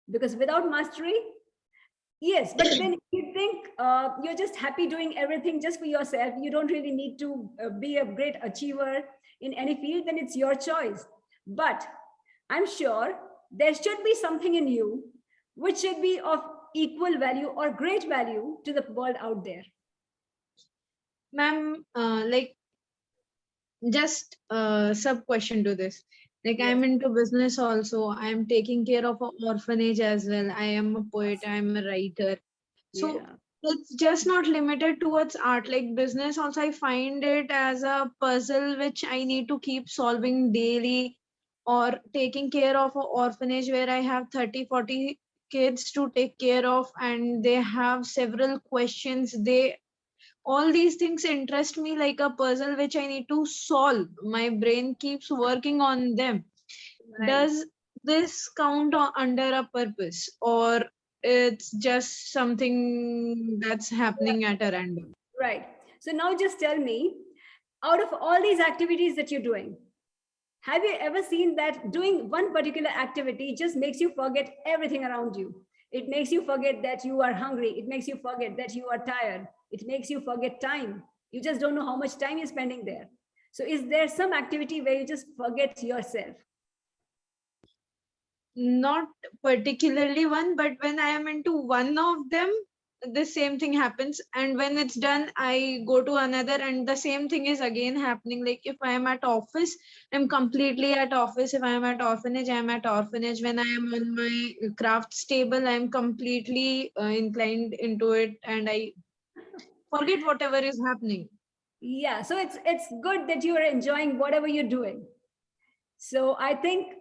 Because without mastery, yes, but then you think you're just happy doing everything just for yourself, you don't really need to be a great achiever in any field, then it's your choice. But I'm sure there should be something in you which should be of equal value or great value to the world out there. Ma'am, like, just a sub question to this. Like, Yes. I'm into business also. I'm taking care of an orphanage as well. I am a poet. I'm a writer. So Yeah. it's just not limited towards art. Like business also, I find it as a puzzle which I need to keep solving daily, or taking care of an orphanage where I have 30-40 kids to take care of, and they have several questions. All these things interest me like a puzzle which I need to solve. My brain keeps working on them. Right. Does this count under a purpose, or it's just something that's happening at a random? Right. So now just tell me, out of all these activities that you're doing, have you ever seen that doing one particular activity just makes you forget everything around you? It makes you forget that you are hungry. It makes you forget that you are tired. It makes you forget time. You just don't know how much time you're spending there. So is there some activity where you just forget yourself? Not particularly one, but when I am into one of them, the same thing happens. And when it's done, I go to another, and the same thing is again happening. Like if I am at office, I'm completely at office. If I am at orphanage, I'm at orphanage. When I am on my crafts table, I'm completely inclined into it, and I forget whatever is happening. Yeah, so it's good that you are enjoying whatever you're doing. So I think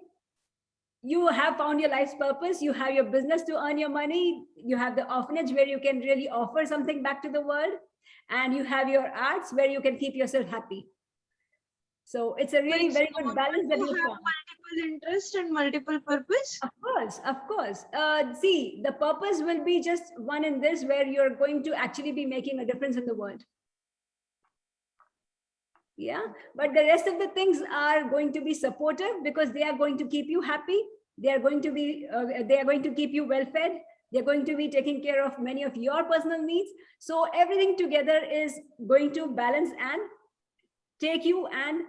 you have found your life's purpose. You have your business to earn your money. You have the orphanage where you can really offer something back to the world, and you have your arts where you can keep yourself happy. So it's a really very good balance that you have found. multiple interests and multiple purpose. Of course, of course. See, the purpose will be just one in this, where you're going to actually be making a difference in the world. Yeah, but the rest of the things are going to be supportive because they are going to keep you happy. They are going to be, they are going to keep you well fed. They're going to be taking care of many of your personal needs. So everything together is going to balance and take you and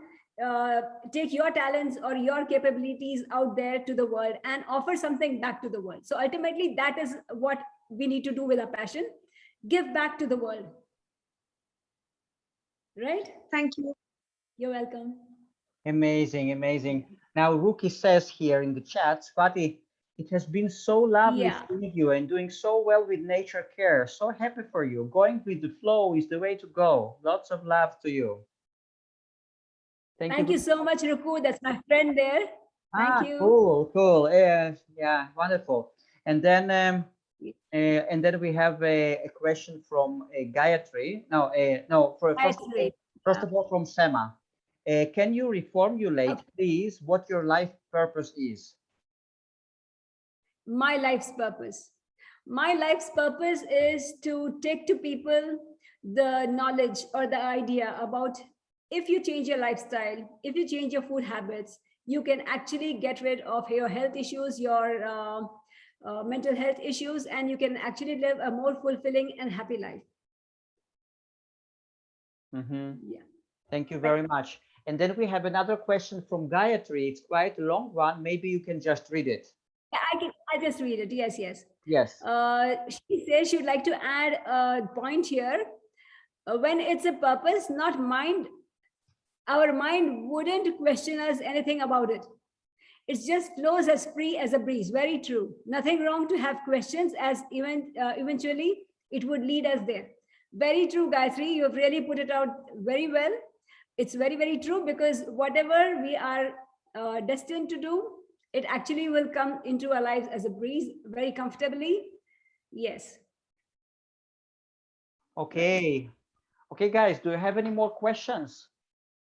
take your talents or your capabilities out there to the world and offer something back to the world. So ultimately, that is what we need to do with our passion: give back to the world. Right? Thank you. You're welcome. Amazing, amazing. Now, Rookie says here in the chat, Swati, it has been so lovely seeing you and doing so well with nature care. So happy for you. Going with the flow is the way to go. Lots of love to you. Thank you so much, Ruku. That's my friend there. Thank you. Cool, cool. Yeah, wonderful. And then we have a question from Gayatri. First of all, from Sema. Can you reformulate, please, what your life purpose is? My life's purpose. My life's purpose is to take to people the knowledge or the idea about, if you change your lifestyle, if you change your food habits, you can actually get rid of your health issues, your mental health issues, and you can actually live a more fulfilling and happy life. Yeah. Thank you very much. And then we have another question from Gayatri. It's quite a long one. Maybe you can just read it. Yeah, I just read it. Yes, yes. Yes. She says she would like to add a point here. When it's a purpose, not mind, our mind wouldn't question us anything about it. It just flows as free as a breeze. Very true. Nothing wrong to have questions, as eventually it would lead us there. Very true, Gayatri. You've really put it out very well. It's very, very true, because whatever we are destined to do, it actually will come into our lives as a breeze very comfortably. Yes. Okay. Okay, guys, do you have any more questions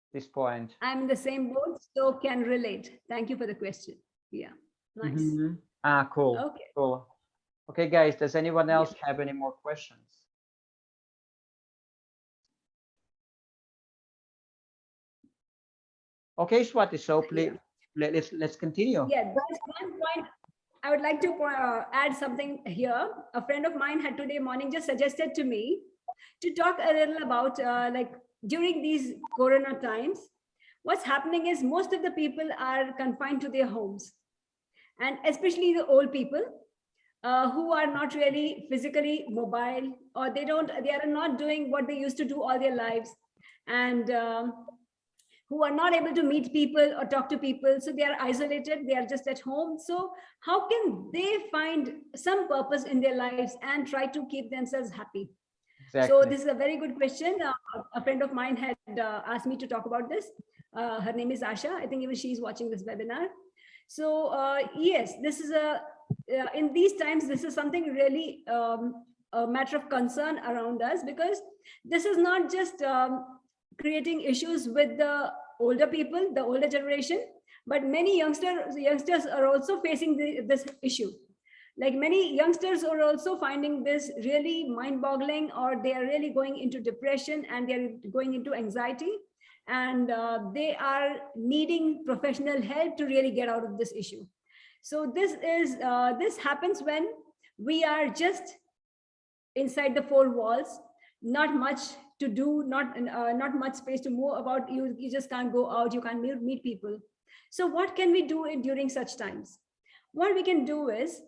at this point? I'm in the same boat, so can relate. Thank you for the question. Yeah, nice. Cool. Okay. Cool. Okay, guys, does anyone else have any more questions? Okay, Swati, so please, let's continue. Yeah, that's one point. I would like to add something here. A friend of mine had today morning just suggested to me to talk a little about like during these Corona times, what's happening is most of the people are confined to their homes, and especially the old people who are not really physically mobile, or they are not doing what they used to do all their lives, and who are not able to meet people or talk to people. So they are isolated, they are just at home. So how can they find some purpose in their lives and try to keep themselves happy? Exactly. So this is a very good question. A friend of mine had asked me to talk about this. Her name is Asha. I think even she's watching this webinar. So yes, this is in these times, this is something really a matter of concern around us, because this is not just creating issues with the older people, the older generation, but many youngsters are also facing this issue. Like many youngsters are also finding this really mind-boggling, or they are really going into depression and they're going into anxiety, and they are needing professional help to really get out of this issue. So this happens when we are just inside the four walls, not much to do, not much space to move about. You just can't go out, you can't meet people. So what can we do during such times? What we can do is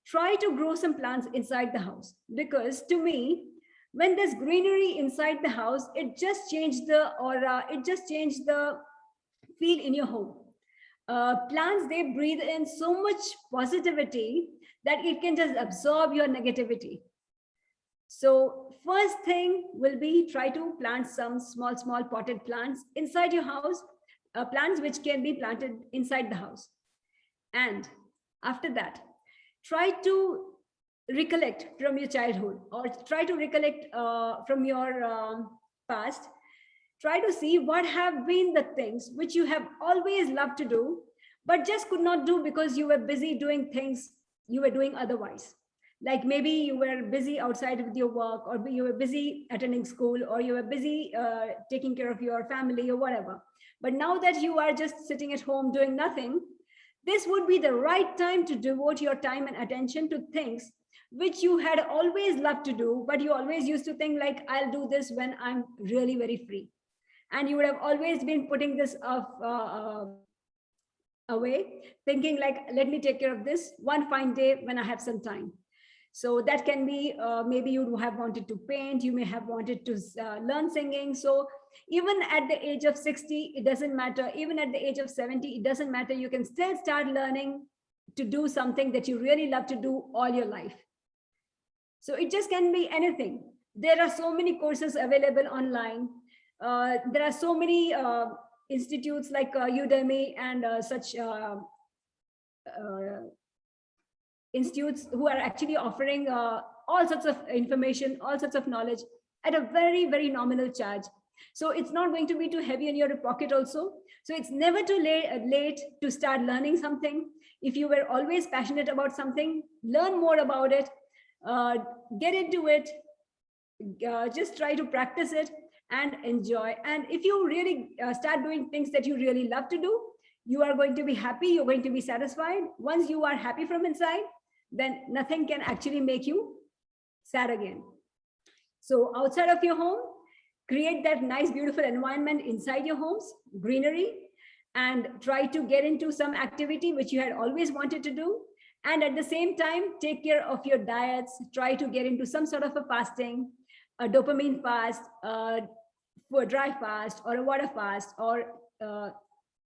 try to grow some plants inside the house, because to me, when there's greenery inside the house, it just changed the aura, it just changed the feel in your home. Plants, they breathe in so much positivity that it can just absorb your negativity. So first thing will be, try to plant some small potted plants inside your house, plants which can be planted inside the house. And after that, try to recollect from your childhood, or try to recollect from your past. Try to see what have been the things which you have always loved to do, but just could not do because you were busy doing things you were doing otherwise. Like maybe you were busy outside with your work, or you were busy attending school, or you were busy taking care of your family or whatever. But now that you are just sitting at home doing nothing, this would be the right time to devote your time and attention to things which you had always loved to do, but you always used to think like, I'll do this when I'm really very free. And you would have always been putting this off away, thinking like, let me take care of this one fine day when I have some time. So that can be, maybe you have wanted to paint, you may have wanted to learn singing. So even at the age of 60, it doesn't matter. Even at the age of 70, it doesn't matter. You can still start learning to do something that you really love to do all your life. So it just can be anything. There are so many courses available online. There are so many institutes like Udemy and such institutes who are actually offering all sorts of information, all sorts of knowledge at a very, very nominal charge. So it's not going to be too heavy in your pocket also. So it's never too late to start learning something. If you were always passionate about something, learn more about it, get into it, just try to practice it and enjoy. And if you really start doing things that you really love to do, you are going to be happy, you're going to be satisfied. Once you are happy from inside, then nothing can actually make you sad again. So outside of your home, create that nice, beautiful environment inside your homes, greenery, and try to get into some activity which you had always wanted to do. And at the same time, take care of your diets, try to get into some sort of a fasting, a dopamine fast, for a dry fast or a water fast, or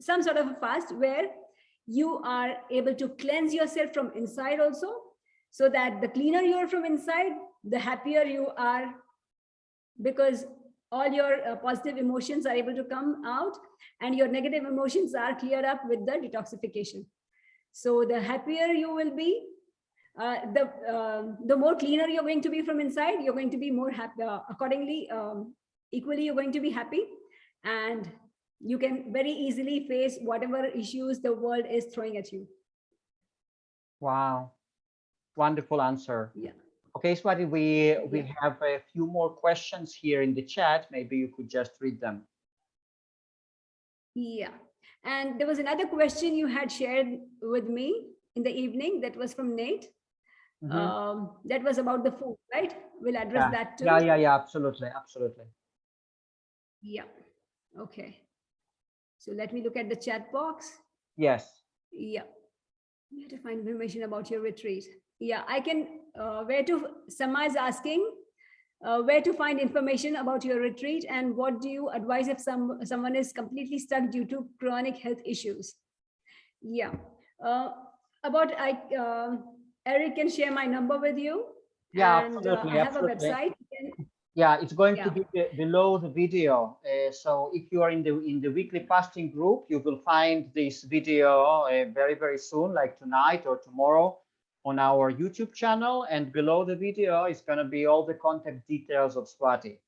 some sort of a fast where you are able to cleanse yourself from inside also, so that the cleaner you are from inside, the happier you are, because all your positive emotions are able to come out and your negative emotions are cleared up with the detoxification. So the happier you will be, the more cleaner you're going to be from inside, you're going to be more happy. Accordingly, equally, you're going to be happy, and you can very easily face whatever issues the world is throwing at you. Wow, wonderful answer. Yeah. Okay, Swati, we have a few more questions here in the chat. Maybe you could just read them. Yeah. And there was another question you had shared with me in the evening that was from Nate. That was about the food, right? We'll address that too. Yeah, absolutely. Yeah. Okay. So let me look at the chat box. Yes. Yeah. You have to find information about your retreat. Yeah, I can, Sama is asking, where to find information about your retreat, and what do you advise if someone is completely stuck due to chronic health issues? Yeah. Arik can share my number with you. Yeah, and absolutely. I have a website. Yeah, it's going to be below the video. So if you are in the weekly fasting group, you will find this video very, very soon, like tonight or tomorrow, on our YouTube channel. And below the video is going to be all the contact details of Swati.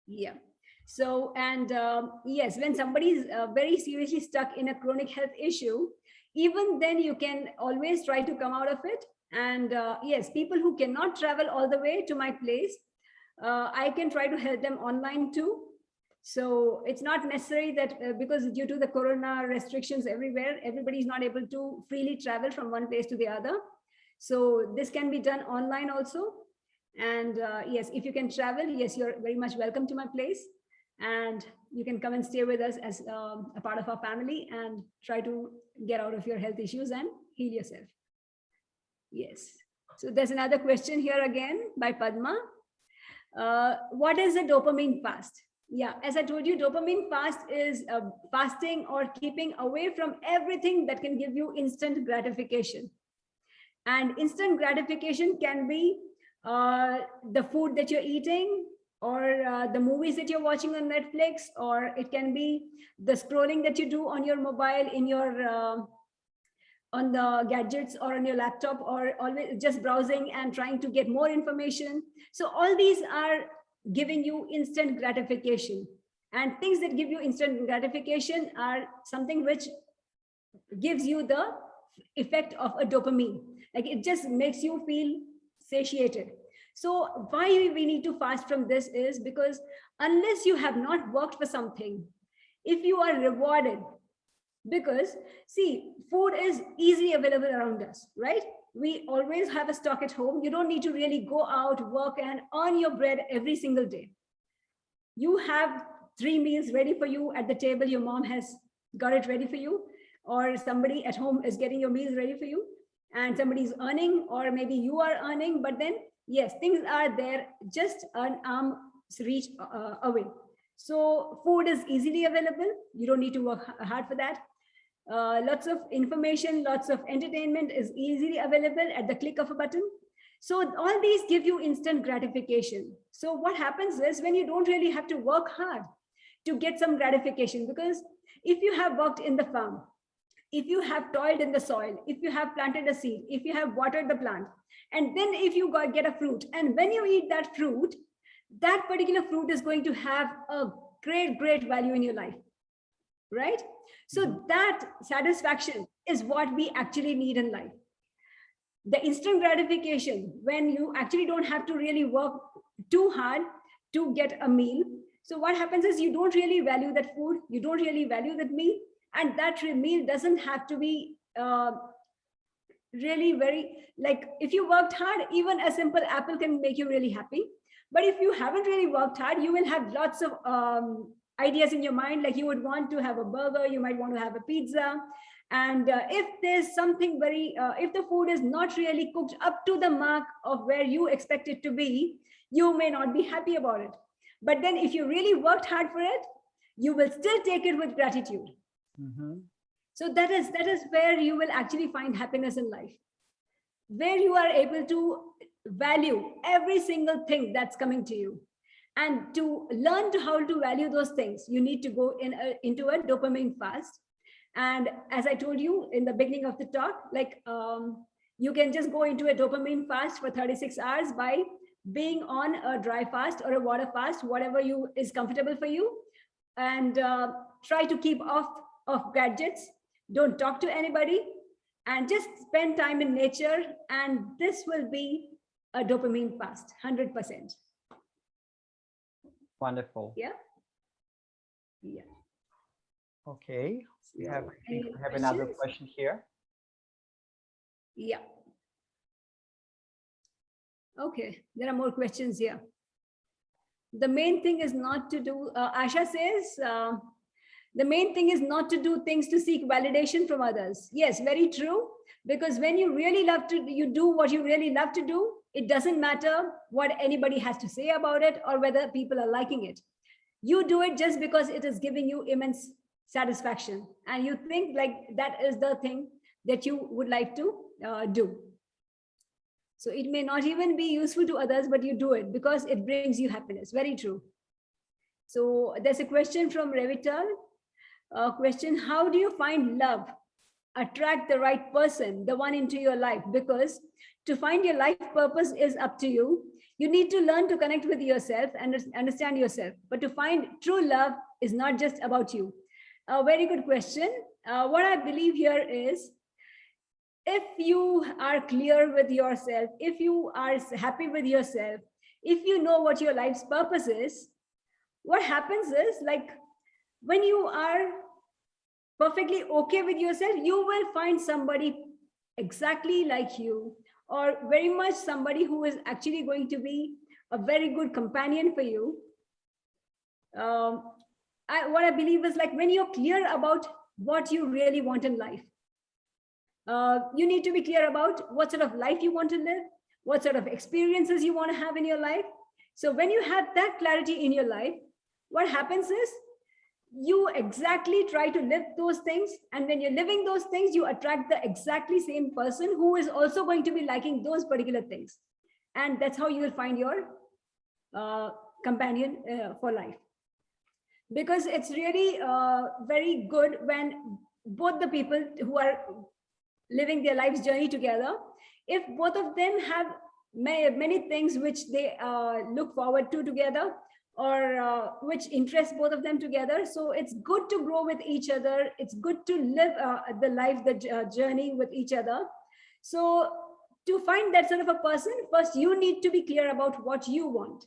Yeah. So, and yes, when somebody is very seriously stuck in a chronic health issue, even then you can always try to come out of it. And yes, people who cannot travel all the way to my place, I can try to help them online too. So it's not necessary that because due to the corona restrictions everywhere, everybody is not able to freely travel from one place to the other. So this can be done online also. And yes, if you can travel, yes, you're very much welcome to my place. And you can come and stay with us as a part of our family and try to get out of your health issues and heal yourself. Yes. So there's another question here again by Padma. What is a dopamine fast? Yeah, as I told you, dopamine fast is fasting or keeping away from everything that can give you instant gratification. And instant gratification can be the food that you're eating, or the movies that you're watching on Netflix, or it can be the scrolling that you do on your mobile, in your on the gadgets or on your laptop, or always just browsing and trying to get more information. So all these are giving you instant gratification, and things that give you instant gratification are something which gives you the effect of a dopamine. Like it just makes you feel satiated. So why we need to fast from this is because unless you have not worked for something, if you are rewarded, because see, food is easily available around us, right? We always have a stock at home. You don't need to really go out, work and earn your bread every single day. You have 3 meals ready for you at the table. Your mom has got it ready for you, or somebody at home is getting your meals ready for you, and somebody's earning, or maybe you are earning. But then, yes, things are there just an arm's reach away. So food is easily available. You don't need to work hard for that. Lots of information, lots of entertainment is easily available at the click of a button. So all these give you instant gratification. So what happens is, when you don't really have to work hard to get some gratification, because if you have worked in the farm, if you have toiled in the soil, if you have planted a seed, if you have watered the plant, and then if you get a fruit, and when you eat that fruit, that particular fruit is going to have a great value in your life, right? So that satisfaction is what we actually need in life. The instant gratification, when you actually don't have to really work too hard to get a meal. So what happens is, you don't really value that food, you don't really value that meal, and that meal doesn't have to be really very, like if you worked hard, even a simple apple can make you really happy. But if you haven't really worked hard, you will have lots of ideas in your mind, like you would want to have a burger, you might want to have a pizza. And if there's something very, if the food is not really cooked up to the mark of where you expect it to be, you may not be happy about it. But then if you really worked hard for it, you will still take it with gratitude. So that is where you will actually find happiness in life, where you are able to value every single thing that's coming to you. And to learn to how to value those things, you need to go into a dopamine fast. And as I told you in the beginning of the talk, like you can just go into a dopamine fast for 36 hours by being on a dry fast or a water fast, whatever is comfortable for you. And try to keep off of gadgets. Don't talk to anybody, and just spend time in nature. And this will be a dopamine fast, 100%. Wonderful. Yeah. Okay. We have Any another questions? question here. Yeah. Okay, there are more questions here. The main thing is not to do, Asha says, the main thing is not to do things to seek validation from others. Yes, very true. Because when you really love to, you do what you really love to do, it doesn't matter what anybody has to say about it or whether people are liking it. You do it just because it is giving you immense satisfaction. And you think like that is the thing that you would like to do. So it may not even be useful to others, but you do it because it brings you happiness. Very true. So there's a question from Revital. Question, how do you find love? Attract the right person, the one into your life? Because to find your life purpose is up to you. You need to learn to connect with yourself and understand yourself. But to find true love is not just about you. A very good question. What I believe here is if you are clear with yourself, if you are happy with yourself, if you know what your life's purpose is, what happens is, like, when you are perfectly okay with yourself, you will find somebody exactly like you, or very much somebody who is actually going to be a very good companion for you. What I believe is, like, when you're clear about what you really want in life, you need to be clear about what sort of life you want to live, what sort of experiences you want to have in your life. So when you have that clarity in your life, what happens is you exactly try to live those things. And when you're living those things, you attract the exactly same person who is also going to be liking those particular things. And that's how you will find your companion for life. Because it's really very good when both the people who are living their life's journey together, if both of them have many things which they look forward to together, or which interest both of them together. So it's good to grow with each other. It's good to live the life, the journey with each other. So to find that sort of a person, first you need to be clear about what you want.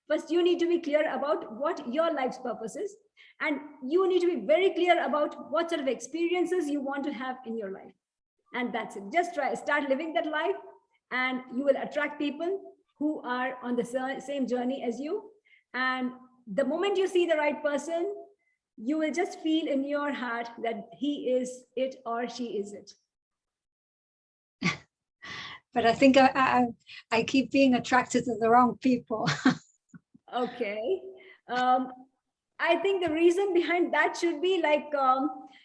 First, you need to be clear about what your life's purpose is. And you need to be very clear about what sort of experiences you want to have in your life. And that's it. Just start living that life, and you will attract people who are on the same journey as you. And the moment you see the right person, you will just feel in your heart that he is it or she is it. But I think I keep being attracted to the wrong people. Okay. I think the reason behind that should be, like,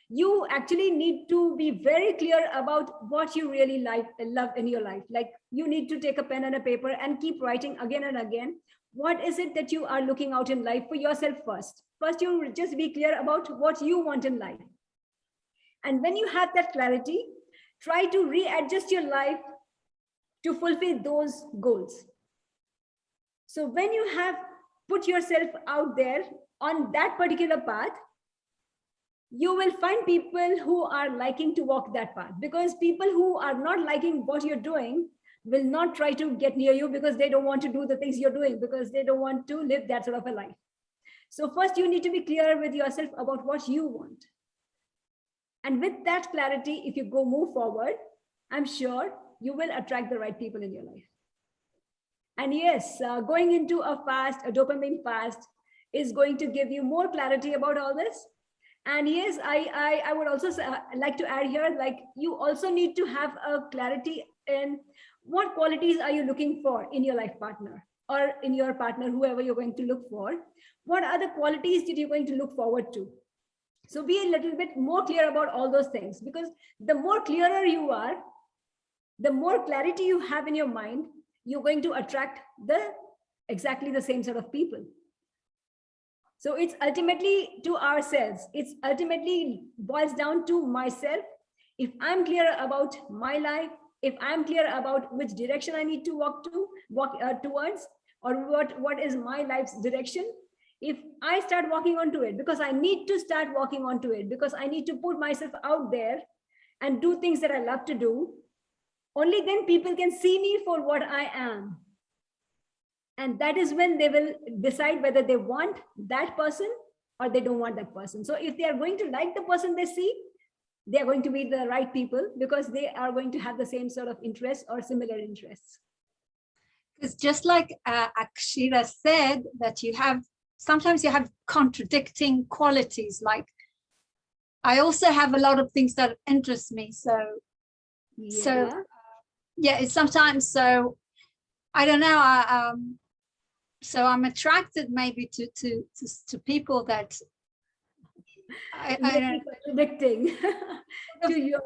you actually need to be very clear about what you really love in your life. Like, you need to take a pen and a paper and keep writing again and again. What is it that you are looking out in life for yourself first? First, you just be clear about what you want in life. And when you have that clarity, try to readjust your life to fulfill those goals. So when you have put yourself out there on that particular path, you will find people who are liking to walk that path. Because people who are not liking what you're doing will not try to get near you, because they don't want to do the things you're doing, because they don't want to live that sort of a life. So first, you need to be clear with yourself about what you want. And with that clarity, if you move forward, I'm sure you will attract the right people in your life. And yes, going into a dopamine fast is going to give you more clarity about all this. And yes, I would also like to add here, like, you also need to have a clarity in what qualities are you looking for in your life partner, or in your partner, whoever you're going to look for. What are the qualities that you're going to look forward to? So be a little bit more clear about all those things, because the more clearer you are, the more clarity you have in your mind, you're going to attract exactly the same sort of people. So it's ultimately to ourselves. It's ultimately boils down to myself. If I'm clear about my life, if I'm clear about which direction I need to walk towards, or what is my life's direction, if I start walking onto it, because I need to start walking onto it, because I need to put myself out there and do things that I love to do, only then people can see me for what I am. And that is when they will decide whether they want that person or they don't want that person. So if they are going to like the person they see, they are going to be the right people, because they are going to have the same sort of interests or similar interests. Because just like Akshira said, that sometimes you have contradicting qualities. Like, I also have a lot of things that interest me. It's sometimes, so I don't know. So I'm attracted maybe to people that I don't contradicting to your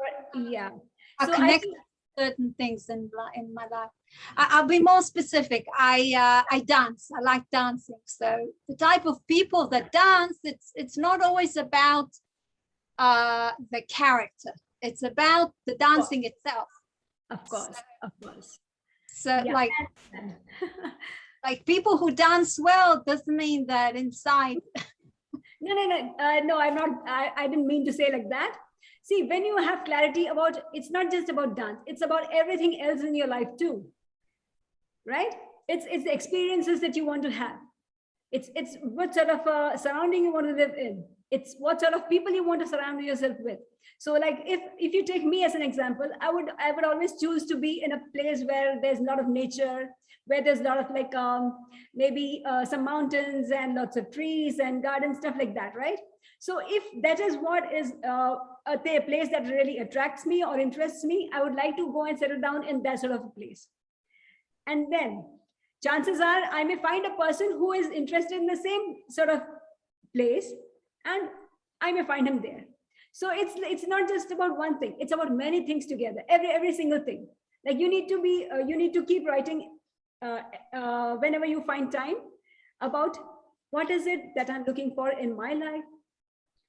are connected to certain things in my life. I'll be more specific. I dance. I like dancing. So the type of people that dance, it's not always about the character. It's about the dancing itself. Of course. So like people who dance well doesn't mean that inside. No, I'm not. I didn't mean to say like that. See, when you have clarity about, it's not just about dance, it's about everything else in your life too, right? It's the experiences that you want to have. It's what sort of surrounding you want to live in. It's what sort of people you want to surround yourself with. So like if you take me as an example, I would always choose to be in a place where there's a lot of nature, where there's a lot of like maybe some mountains and lots of trees and gardens, stuff like that, right? So if that is what is a place that really attracts me or interests me, I would like to go and settle down in that sort of a place. And then chances are I may find a person who is interested in the same sort of place, and I may find him there. So it's not just about one thing, it's about many things together, every single thing. Like you need to keep writing whenever you find time about what is it that I'm looking for in my life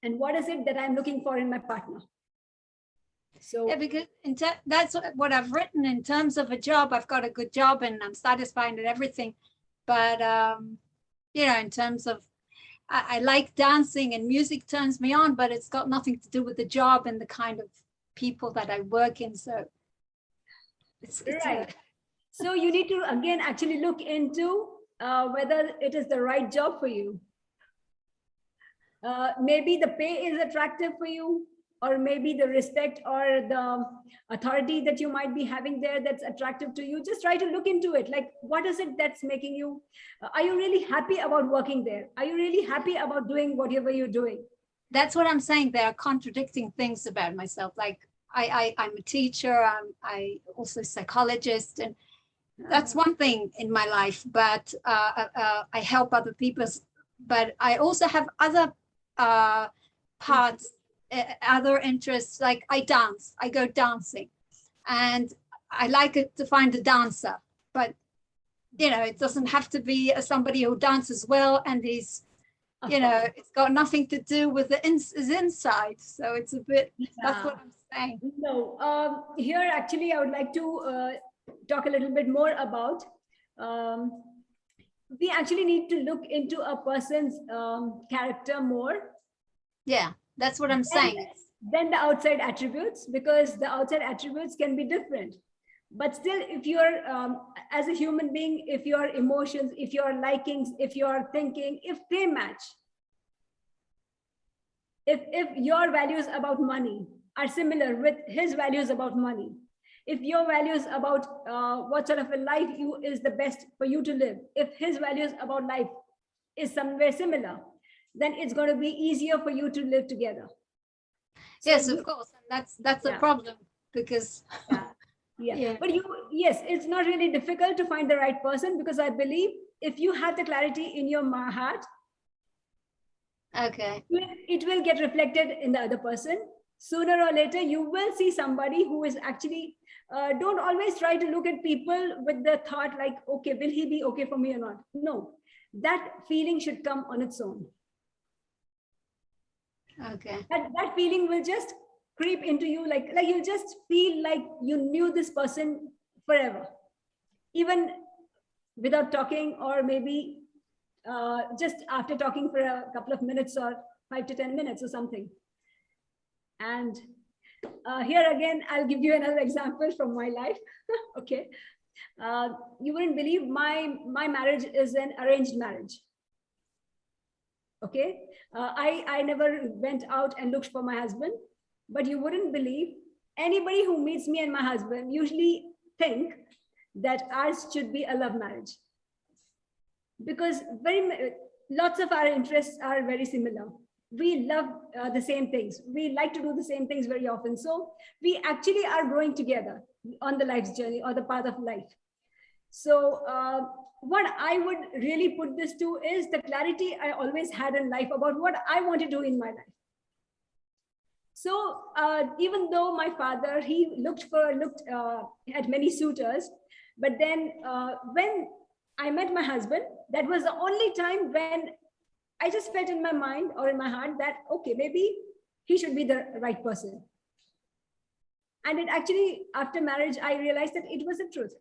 and what is it that I'm looking for in my partner. So yeah, because that's what I've written in terms of a job. I've got a good job and I'm satisfied and everything. But, you know, in terms of, I like dancing and music turns me on, but it's got nothing to do with the job and the kind of people that I work in. So it's right. So you need to, again, actually look into whether it is the right job for you. Maybe the pay is attractive for you, or maybe the respect or the authority that you might be having there that's attractive to you. Just try to look into it. Like, what is it that's making you, are you really happy about working there? Are you really happy about doing whatever you're doing? That's what I'm saying. There are contradicting things about myself. Like I'm a teacher, I also a psychologist, and that's one thing in my life, but I help other people, but I also have other parts, other interests. Like I dance, I go dancing, and I like it to find a dancer, but you know, it doesn't have to be somebody who dances well and he's, you know, it's got nothing to do with his inside. So it's a bit, that's what I'm saying. No, here actually I would like to talk a little bit more about, we actually need to look into a person's character more. Yeah, that's what I'm saying. Then the outside attributes, because the outside attributes can be different. But still, if you're, as a human being, if your emotions, if your likings, if your thinking, if they match, if your values about money are similar with his values about money, if your values about what sort of a life is the best for you to live, if his values about life is somewhere similar, then it's going to be easier for you to live together. So yes, of course. And that's a problem, because yeah. But yes, it's not really difficult to find the right person, because I believe if you have the clarity in your heart, okay, it will get reflected in the other person. Sooner or later, you will see somebody who is actually, don't always try to look at people with the thought like, okay, will he be okay for me or not? No, that feeling should come on its own. Okay. That feeling will just creep into you, like you just feel like you knew this person forever, even without talking, or maybe just after talking for a couple of minutes or 5 to 10 minutes or something. And here again, I'll give you another example from my life. Okay, you wouldn't believe my marriage is an arranged marriage. Okay, I never went out and looked for my husband, but you wouldn't believe, anybody who meets me and my husband usually think that ours should be a love marriage, because lots of our interests are very similar. We love the same things. We like to do the same things very often. So we actually are growing together on the life's journey or the path of life. So what I would really put this to is the clarity I always had in life about what I want to do in my life. So even though my father, he looked at many suitors, but then when I met my husband, that was the only time when I just felt in my mind or in my heart that, okay, maybe he should be the right person. And it actually, after marriage, I realized that it was the truth.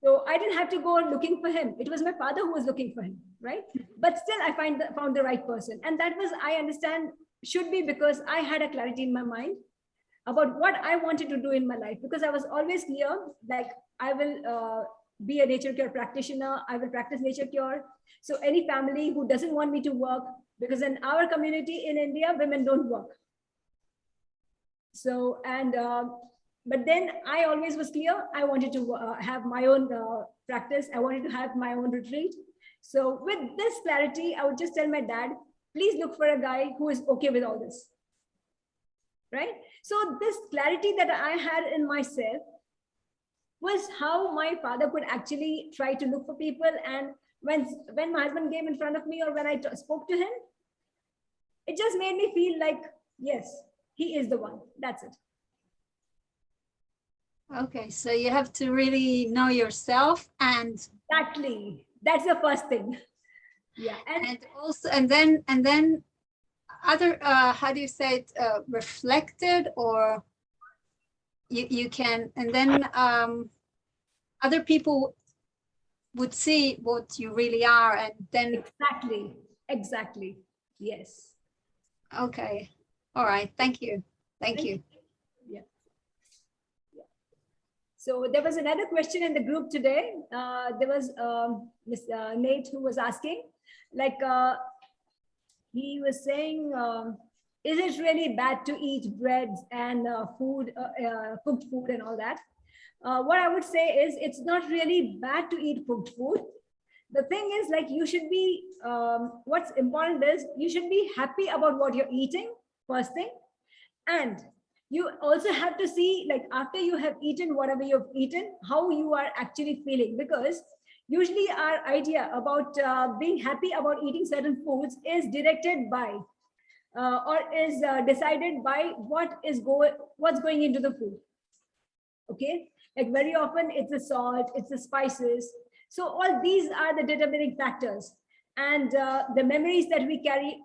So I didn't have to go looking for him. It was my father who was looking for him, right? But still, I found the right person. And that was, I understand, should be because I had a clarity in my mind about what I wanted to do in my life, because I was always clear, like I will be a nature cure practitioner, I will practice nature cure. So any family who doesn't want me to work, because in our community in India, women don't work. So, and, but then I always was clear, I wanted to have my own practice. I wanted to have my own retreat. So with this clarity, I would just tell my dad, please look for a guy who is okay with all this. Right? So this clarity that I had in myself was how my father could actually try to look for people. And when my husband came in front of me, or when I spoke to him, it just made me feel like, yes, he is the one. That's it. Okay, so you have to really know yourself, and exactly, that's the first thing. Yeah, and also, and then other, how do you say it, reflected, or you can, and then other people would see what you really are, and then exactly, yes. Okay, all right, thank you. Yeah. So there was another question in the group today. There was Mr. Nate who was asking, like, he was saying, is it really bad to eat breads and food, cooked food and all that? What I would say is, it's not really bad to eat cooked food. The thing is, like, you should be, what's important is you should be happy about what you're eating, first thing. And you also have to see, like, after you have eaten whatever you've eaten, how you are actually feeling. Because usually our idea about being happy about eating certain foods is directed by or is decided by what's going into the food. Okay, like very often it's the salt, it's the spices. So all these are the determining factors, and the memories that we carry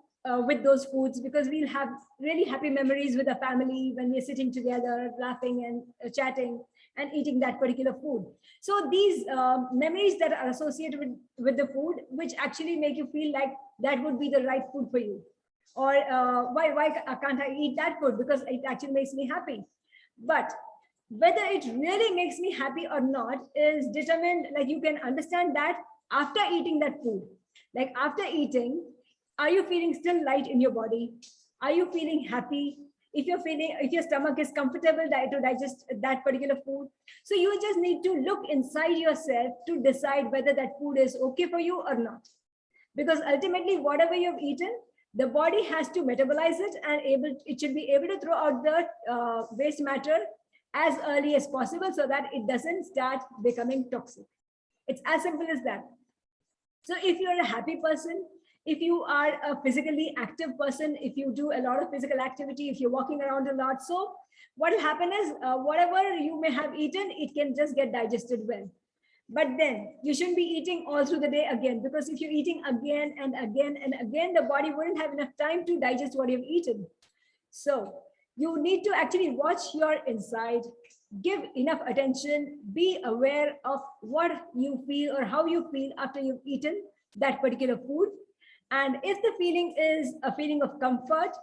with those foods, because we'll have really happy memories with the family when we're sitting together, laughing and chatting and eating that particular food. So these memories that are associated with the food, which actually make you feel like that would be the right food for you, or why can't I eat that food because it actually makes me happy. But whether it really makes me happy or not is determined, like you can understand that after eating that food. Like after eating, are you feeling still light in your body? Are you feeling happy? If your stomach is comfortable to digest that particular food. So you just need to look inside yourself to decide whether that food is okay for you or not. Because ultimately, whatever you've eaten, the body has to metabolize it, and it should be able to throw out the waste matter as early as possible, so that it doesn't start becoming toxic. It's as simple as that. So if you're a happy person, if you are a physically active person, if you do a lot of physical activity, if you're walking around a lot, so what will happen is whatever you may have eaten, it can just get digested well. But then you shouldn't be eating all through the day again, because if you're eating again and again and again, the body wouldn't have enough time to digest what you've eaten. So you need to actually watch your inside, give enough attention, be aware of what you feel or how you feel after you've eaten that particular food. And if the feeling is a feeling of comfort,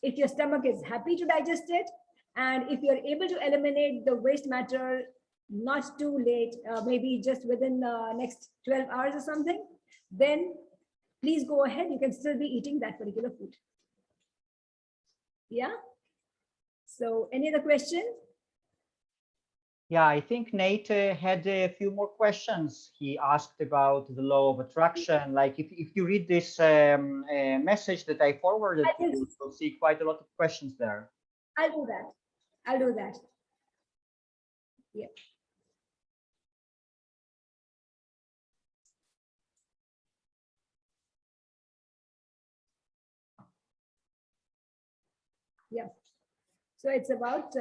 if your stomach is happy to digest it, and if you're able to eliminate the waste matter not too late, maybe just within the next 12 hours or something, then please go ahead. You can still be eating that particular food. Yeah. So any other question? Yeah, I think Nate had a few more questions. He asked about the law of attraction. Like if you read this message that I forwarded to you, you'll see quite a lot of questions there. I'll do that. I'll do that. Yeah. Yeah. So it's about,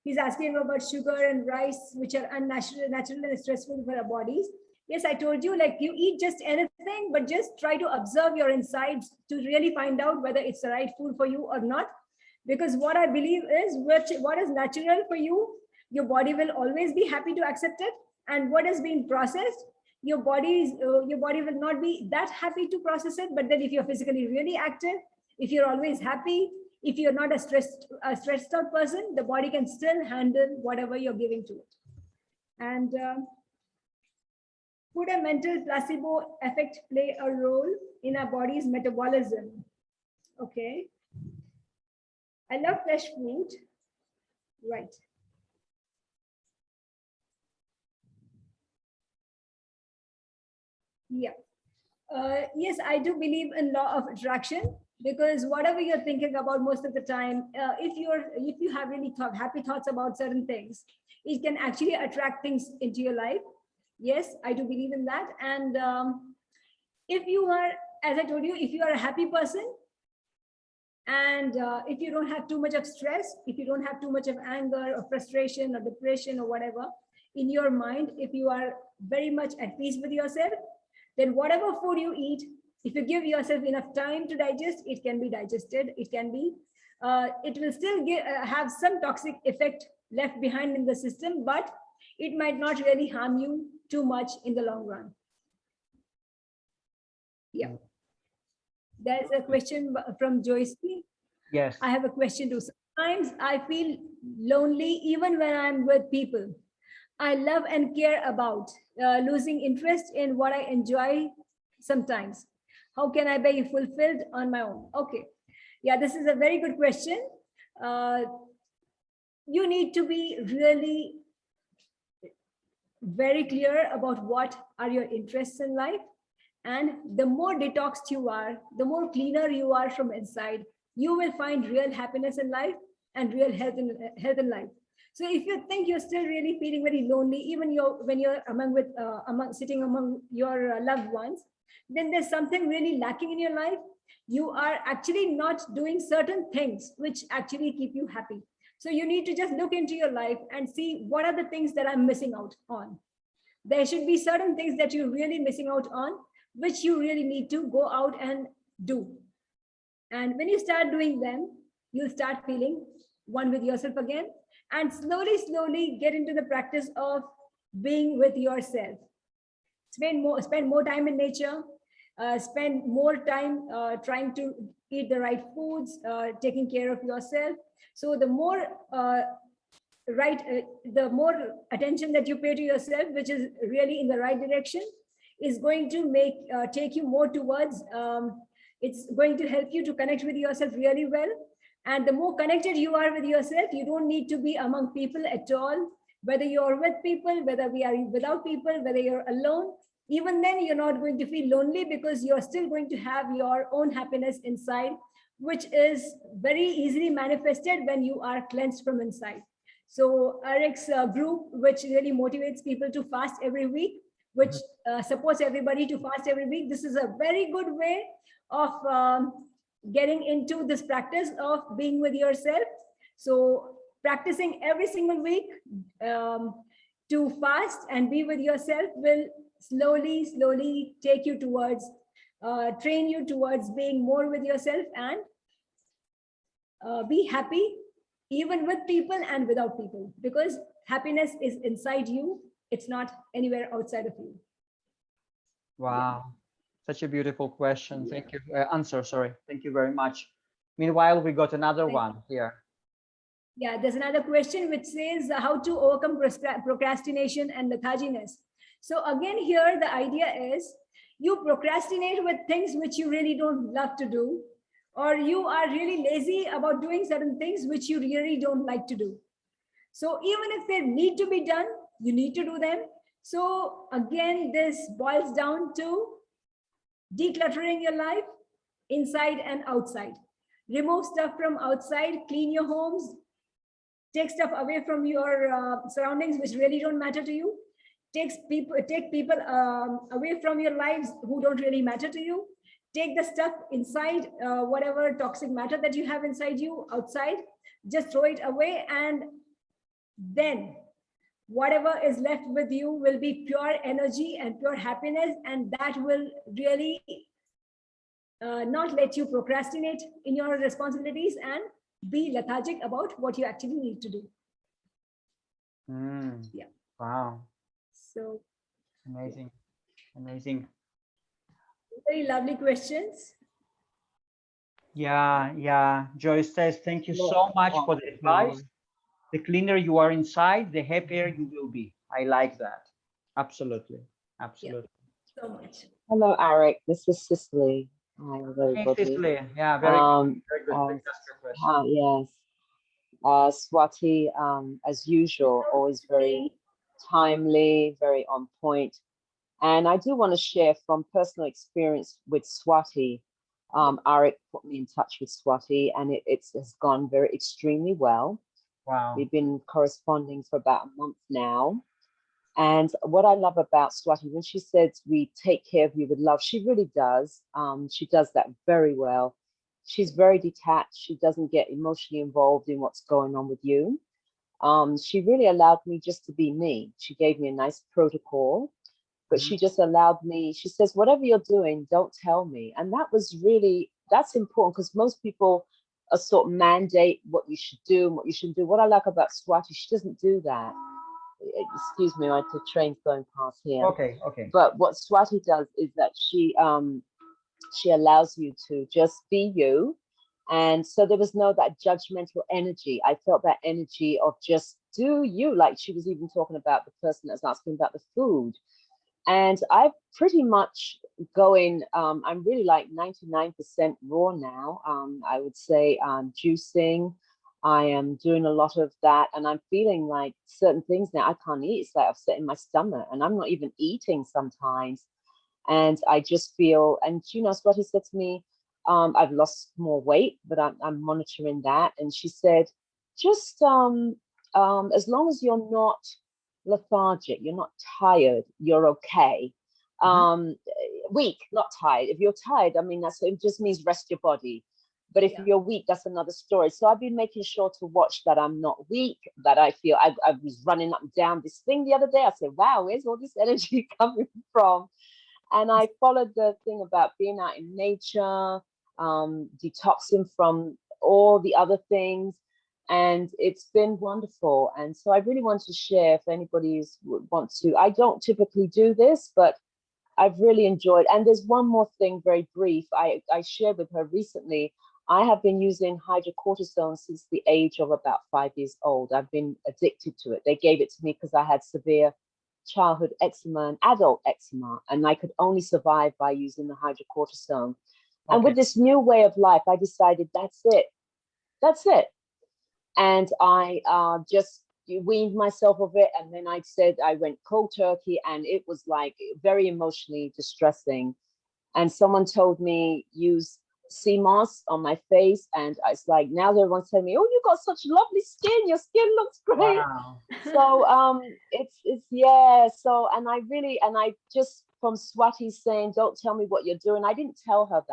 he's asking about sugar and rice, which are unnatural and stressful for our bodies. Yes, I told you, like you eat just anything, but just try to observe your insides to really find out whether it's the right food for you or not. Because what I believe is what is natural for you, your body will always be happy to accept it. And what is being processed, your body will not be that happy to process it. But then if you're physically really active, If you're always happy, if you're not a stressed out person, the body can still handle whatever you're giving to it. And could a mental placebo effect play a role in our body's metabolism? Okay. I love fresh food. Right. Yeah. Yes, I do believe in law of attraction, because whatever you're thinking about most of the time, if you have really happy thoughts about certain things, it can actually attract things into your life. Yes, I do believe in that. And if you are, as I told you, if you are a happy person, and if you don't have too much of stress, if you don't have too much of anger or frustration or depression or whatever in your mind, if you are very much at peace with yourself, then whatever food you eat, if you give yourself enough time to digest, it can be digested. It can be, it will still have some toxic effect left behind in the system, but it might not really harm you too much in the long run. Yeah. There's a question from Joyce. Yes. I have a question too. Sometimes I feel lonely even when I'm with people I love and care about, losing interest in what I enjoy sometimes. How can I be fulfilled on my own? Okay. Yeah, this is a very good question. You need to be really very clear about what are your interests in life. And the more detoxed you are, the more cleaner you are from inside, you will find real happiness in life and real health in life. So if you think you're still really feeling very lonely, even when you're sitting among your loved ones, then there's something really lacking in your life. You are actually not doing certain things which actually keep you happy. So you need to just look into your life and see what are the things that I'm missing out on. There should be certain things that you're really missing out on, which you really need to go out and do. And when you start doing them, you'll start feeling one with yourself again, and slowly get into the practice of being with yourself. Spend more time in nature, spend more time trying to eat the right foods, taking care of yourself. So the more the more attention that you pay to yourself, which is really in the right direction, is going to take you more towards, it's going to help you to connect with yourself really well. And the more connected you are with yourself, you don't need to be among people at all, whether you're with people, whether we are without people, whether you're alone. Even then, you're not going to feel lonely, because you're still going to have your own happiness inside, which is very easily manifested when you are cleansed from inside. So Arik's group, which really motivates people to fast every week, which supports everybody to fast every week, this is a very good way of getting into this practice of being with yourself. So practicing every single week to fast and be with yourself will slowly take you towards, train you towards being more with yourself, and be happy even with people and without people, because happiness is inside you. It's not anywhere outside of you. Wow. Such a beautiful question. Thank you. Answer, sorry. Thank you very much. Meanwhile, we got another one here. Yeah, there's another question which says how to overcome procrastination and letharginess. So again, here the idea is you procrastinate with things which you really don't love to do, or you are really lazy about doing certain things which you really don't like to do. So even if they need to be done, you need to do them. So again, this boils down to decluttering your life inside and outside. Remove stuff from outside, clean your homes, take stuff away from your surroundings which really don't matter to you. Take people away from your lives who don't really matter to you. Take the stuff inside, whatever toxic matter that you have inside you, outside, just throw it away, and then whatever is left with you will be pure energy and pure happiness, and that will really not let you procrastinate in your responsibilities and be lethargic about what you actually need to do. Yeah. Wow. So amazing. Amazing. Very lovely questions. Yeah. Joyce says, thank you so much for the advice. The cleaner you are inside, the happier you will be. I like that. Absolutely. Yeah, Absolutely. so much. Hello, Arik. This is Cicely. Hi, Hey, everybody. Cicely. Yeah, very good. Very good. Uh, Please ask your question. yes. Swati, as usual, always very timely, very on point. And I do want to share from personal experience with Swati. Arik put me in touch with Swati, and has gone very extremely well. Wow. We've been corresponding for about a month now. And what I love about Swati, when she says we take care of you with love, she really does. She does that very well. She's very detached. She doesn't get emotionally involved in what's going on with you. She really allowed me just to be me. She gave me a nice protocol, but Mhm. she just allowed me. She says, whatever you're doing, don't tell me. And that's important, because most people are sort of mandate what you should do and what you shouldn't do. What I like about Swati, she doesn't do that. Excuse me, the train's going past here. Okay. But what Swati does is that she allows you to just be you. And so there was no that judgmental energy. I felt that energy of just do you, like she was even talking about the person that's asking about the food. And I pretty much going, I'm really like 99% raw now. I would say juicing. I am doing a lot of that, and I'm feeling like certain things now I can't eat. It's like upsetting my stomach, and I'm not even eating sometimes. And I just feel, and you know, Swati said to me, I've lost more weight, but I'm monitoring that. And she said, just as long as you're not lethargic, you're not tired, you're okay. Mhm. Weak, not tired. If you're tired, I mean, it just means rest your body. But if Yeah. you're weak, that's another story. So I've been making sure to watch that I'm not weak, that I feel I was running up and down this thing the other day. I said, wow, where's all this energy coming from? And I followed the thing about being out in nature, detoxing from all the other things. And it's been wonderful. And so I really want to share if anybody would want to. I don't typically do this, but I've really enjoyed. And there's one more thing, very brief. I shared with her recently. I have been using hydrocortisone since the age of about 5 years old. I've been addicted to it. They gave it to me because I had severe childhood eczema and adult eczema, and I could only survive by using the hydrocortisone. And Okay. with this new way of life, I decided that's it. That's it. And I just weaned myself of it. And then I said I went cold turkey, and it was like very emotionally distressing. And someone told me use sea moss on my face, and it's like now everyone's telling me, oh, you got such lovely skin, your skin looks great. Wow. So it's yeah. So and I just, from Swati saying don't tell me what you're doing, I didn't tell her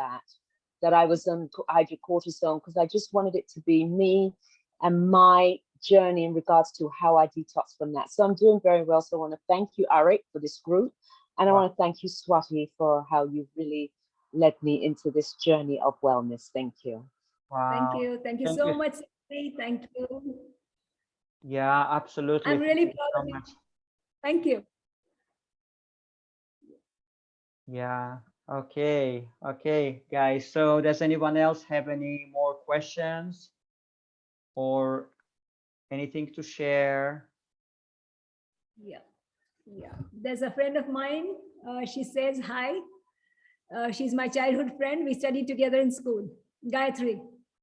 that I was on hydrocortisone, because I just wanted it to be me and my journey in regards to how I detox from that. So I'm doing very well. So I want to thank you, Arik, for this group. And I Wow. want to thank you, Swati, for how you really led me into this journey of wellness. Thank you. Thank Wow. you. Thank you Thank so you. much, Swati. Thank you. Yeah, absolutely. I'm Thank really you proud so of you. much. Thank you. Yeah. Okay, guys. So does anyone else have any more questions or anything to share? Yeah. There's a friend of mine. She says hi. She's my childhood friend. We studied together in school. Gayatri.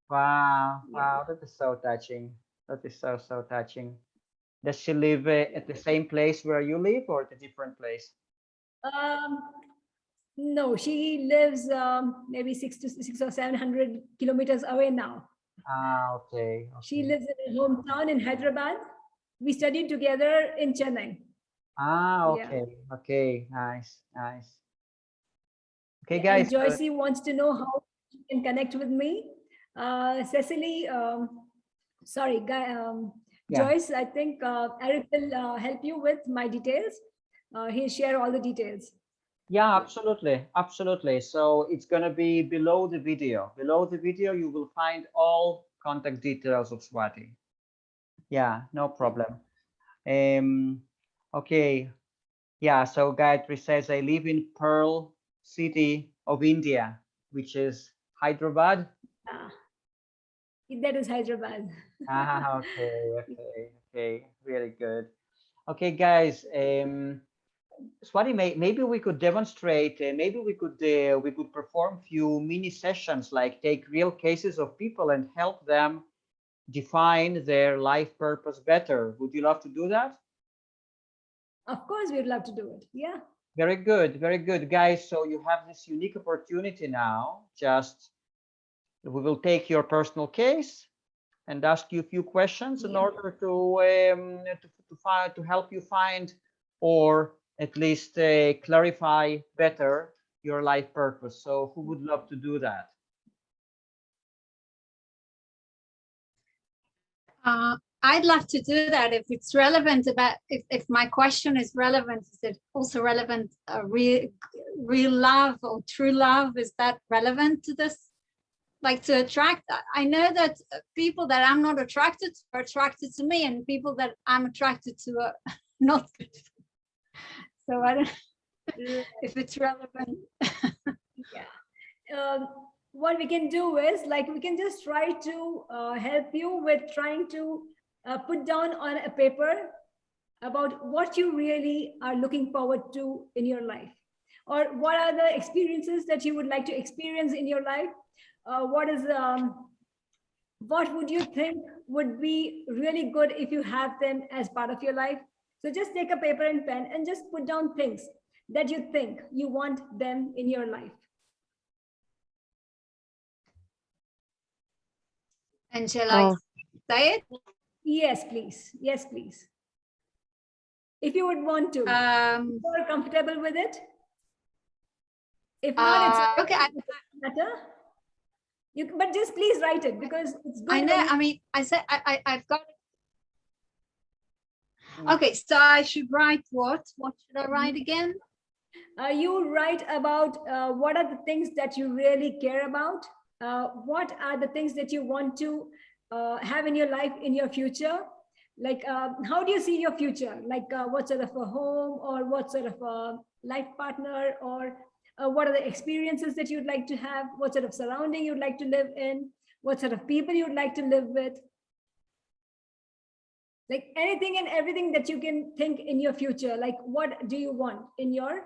Wow. Yeah. Wow. That is so touching. That is so touching. Does she live at the same place where you live, or at a different place? Um, no, she lives maybe 600 or 700 kilometers away now. Ah, okay. She Okay. lives in her hometown in Hyderabad. We studied together in Chennai. Ah, Yeah. okay. Okay. Nice. Okay, Yeah. guys. And Joycey wants to know how she can connect with me. Cecily, sorry, Yeah. Joyce, I think Eric will help you with my details. He'll share all the details. Yeah, Yeah. absolutely. So it's gonna be below the video. Below the video, you will find all contact details of Swati. Yeah, no Yeah. problem. Um, okay. Yeah, so Gayatri says, I live in Pearl City of India, which is Hyderabad. Ah, that is Hyderabad. Okay, really good. Okay, guys, Swati, maybe we could demonstrate, maybe we could perform few mini sessions, like take real cases of people and help them define their life purpose better. Would you love to do that? Of course, we'd love to do it. Yeah. Very good, guys. So you have this unique opportunity now. Just we will take your personal case and ask you a few questions in order to help you find, or at least clarify better your life purpose. So who would love to do that? I'd love to do that if it's relevant. About if my question is relevant, is it also relevant? Real love or true love, is that relevant to this? Like to attract? I know that people that I'm not attracted to are attracted to me, and people that I'm attracted to are not good. So I don't know if it's relevant. Yeah. What we can do is, like, we can just try to help you with trying to put down on a paper about what you really are looking forward to in your life, or what are the experiences that you would like to experience in your life. What would you think would be really good if you have them as part of your life? So just take a paper and pen and just put down things that you think you want them in your life. And shall I say it? Yes, please. Yes, please. If you would want to. You're comfortable with it? If not, it's okay. matter. But just please write it, because it's good. I know. I mean, I said I've got it. Okay, so I should write what? What should I write again? You write about what are the things that you really care about. What are the things that you want to have in your life, in your future? Like, how do you see your future? Like, what sort of a home, or what sort of a life partner, or what are the experiences that you'd like to have? What sort of surrounding you'd like to live in? What sort of people you'd like to live with? Like anything and everything that you can think in your future. Like, what do you want in your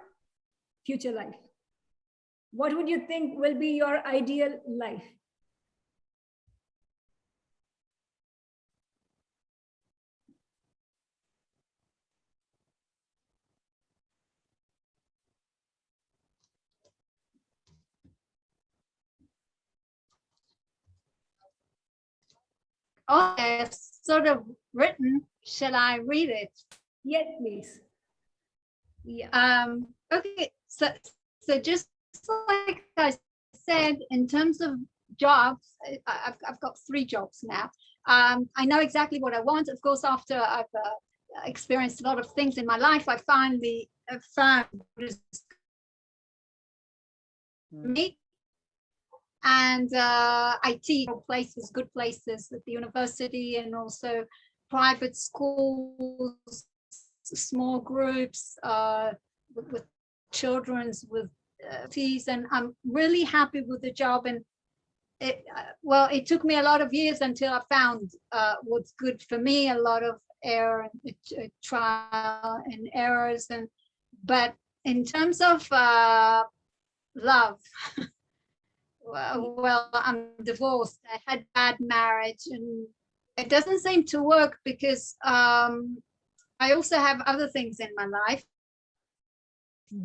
future life? What would you think will be your ideal life? Oh, it's sort of written. Shall I read it? Yes, please. Yeah. Okay. So just like I said, in terms of jobs, I've got 3 jobs now. I know exactly what I want. Of course, after I've experienced a lot of things in my life, I finally found what is me. And I teach places, good places at the university, and also private schools, small groups with children's with teas, and I'm really happy with the job. And it took me a lot of years until I found what's good for me. A lot of error and trial and errors, but in terms of love. Well, I'm divorced. I had bad marriage, and it doesn't seem to work because I also have other things in my life.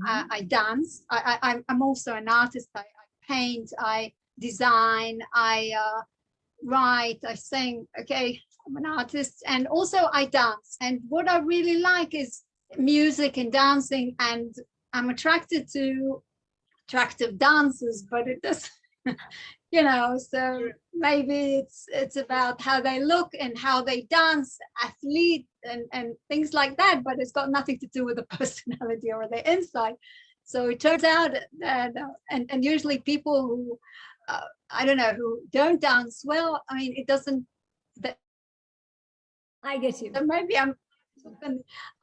I dance. I'm also an artist. I paint. I design. I write. I sing. Okay, I'm an artist, and also I dance. And what I really like is music and dancing. And I'm attracted to attractive dancers, but it doesn't. So maybe it's about how they look and how they dance, athlete and things like that, but it's got nothing to do with the personality or the inside. So it turns out that and usually people who I don't know, who don't dance well, I mean, it doesn't. I get you. Maybe I'm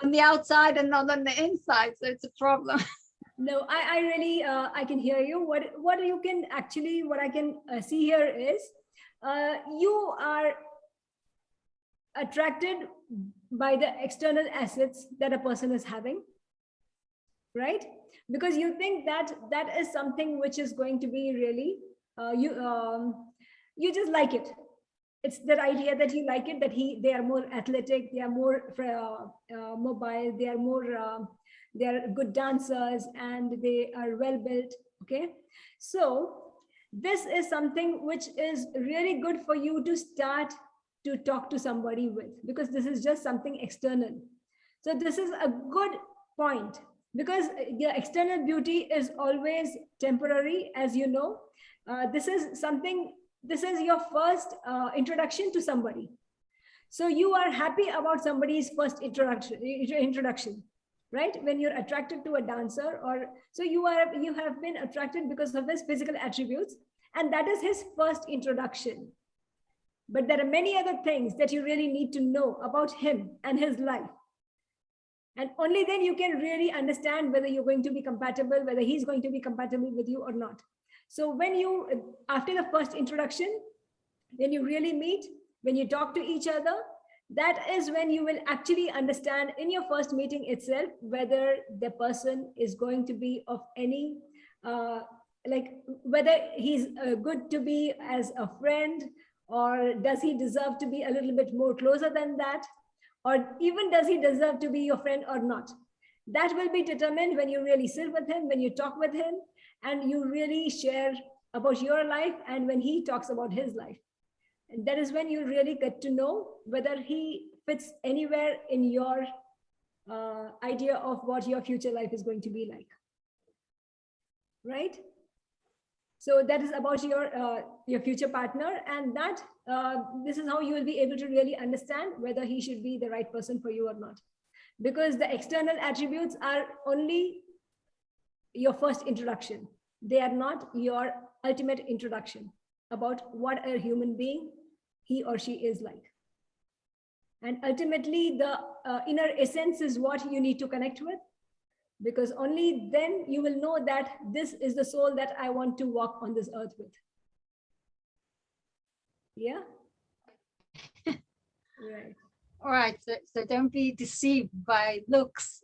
on the outside and not on the inside, so it's a problem. No, I really, I can hear you. What you can actually, what I can see here is, you are attracted by the external assets that a person is having, right? Because you think that that is something which is going to be really, you just like it. It's that idea that you like it, that they are more athletic, they are more mobile, they are more, they are good dancers, and they are well built. Okay, so this is something which is really good for you to start to talk to somebody with, because this is just something external. So this is a good point, because the external beauty is always temporary, as you know. This is something, this is your first introduction to somebody. So you are happy about somebody's first introduction, right? When you're attracted to a dancer, or so you have been attracted because of his physical attributes, and that is his first introduction. But there are many other things that you really need to know about him and his life. And only then you can really understand whether you're going to be compatible, whether he's going to be compatible with you or not. So when you, after the first introduction, when you really meet, when you talk to each other, that is when you will actually understand in your first meeting itself whether the person is going to be of any, like whether he's good to be as a friend, or does he deserve to be a little bit more closer than that, or even does he deserve to be your friend or not. That will be determined when you really sit with him, when you talk with him, and you really share about your life, and when he talks about his life. And that is when you really get to know whether he fits anywhere in your idea of what your future life is going to be like, right? So that is about your future partner, and that this is how you will be able to really understand whether he should be the right person for you or not. Because the external attributes are only your first introduction. They are not your ultimate introduction about what a human being he or she is like. And ultimately, the inner essence is what you need to connect with, because only then you will know that this is the soul that I want to walk on this earth with. Yeah. Right. All right. So don't be deceived by looks.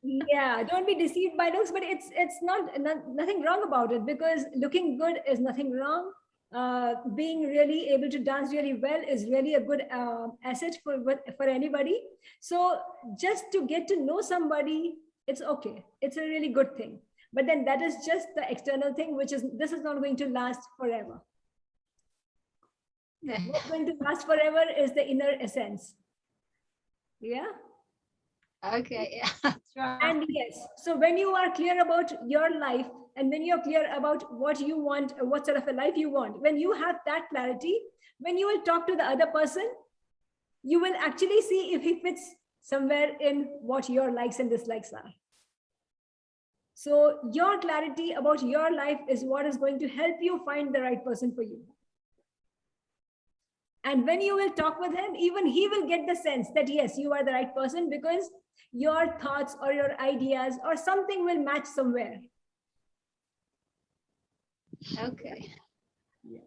Yeah, don't be deceived by looks, but it's nothing wrong about it, because looking good is nothing wrong. Being really able to dance really well is really a good asset for anybody. So just to get to know somebody, it's okay. It's a really good thing. But then that is just the external thing, which is, this is not going to last forever. What's going to last forever is the inner essence. Yeah. Okay, yeah, that's right. And yes, so when you are clear about your life, and when you're clear about what you want, what sort of a life you want, when you have that clarity, when you will talk to the other person, you will actually see if he fits somewhere in what your likes and dislikes are. So your clarity about your life is what is going to help you find the right person for you. And when you will talk with him, even he will get the sense that yes, you are the right person, because your thoughts or your ideas or something will match somewhere. Okay.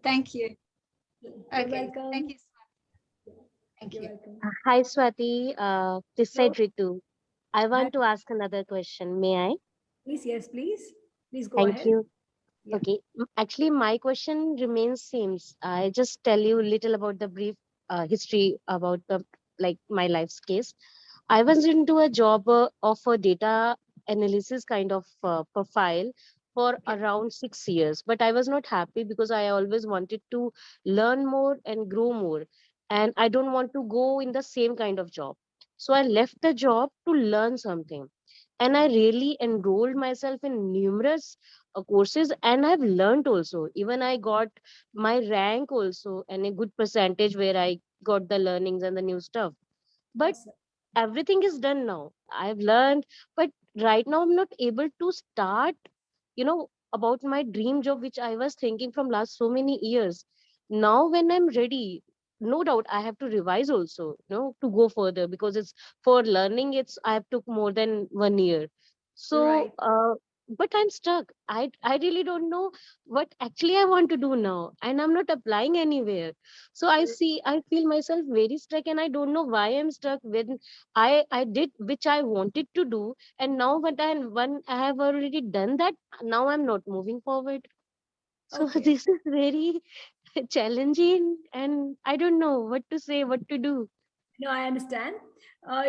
Thank you. Okay. Welcome. Thank you. Thank You're you. welcome. Hi, Swati. This Hello. side Ritu. I want to ask another question. May I? Please, yes, please. Please go Thank ahead. you. Yeah. Okay. Actually, my question remains same. I just tell you a little about the brief history about the my life's case. I was into a job of a data analysis kind of profile for Okay. around 6 years, but I was not happy because I always wanted to learn more and grow more, and I don't want to go in the same kind of job. So I left the job to learn something, and I really enrolled myself in numerous courses, and I've learned also. Even I got my rank also and a good percentage where I got the learnings and the new stuff. But Awesome. everything is done now. I've learned, but right now I'm not able to start, about my dream job, which I was thinking from last so many years. Now, when I'm ready, no doubt I have to revise also, to go further, because it's for learning, I have took more than 1 year. So, Right. but I'm stuck. I really don't know what actually I want to do now, and I'm not applying anywhere. So I feel myself very stuck, and I don't know why I'm stuck when I did which I wanted to do, and now when I have already done that, now I'm not moving forward. So Okay. this is very challenging, and I don't know what to say, what to do. No, I understand.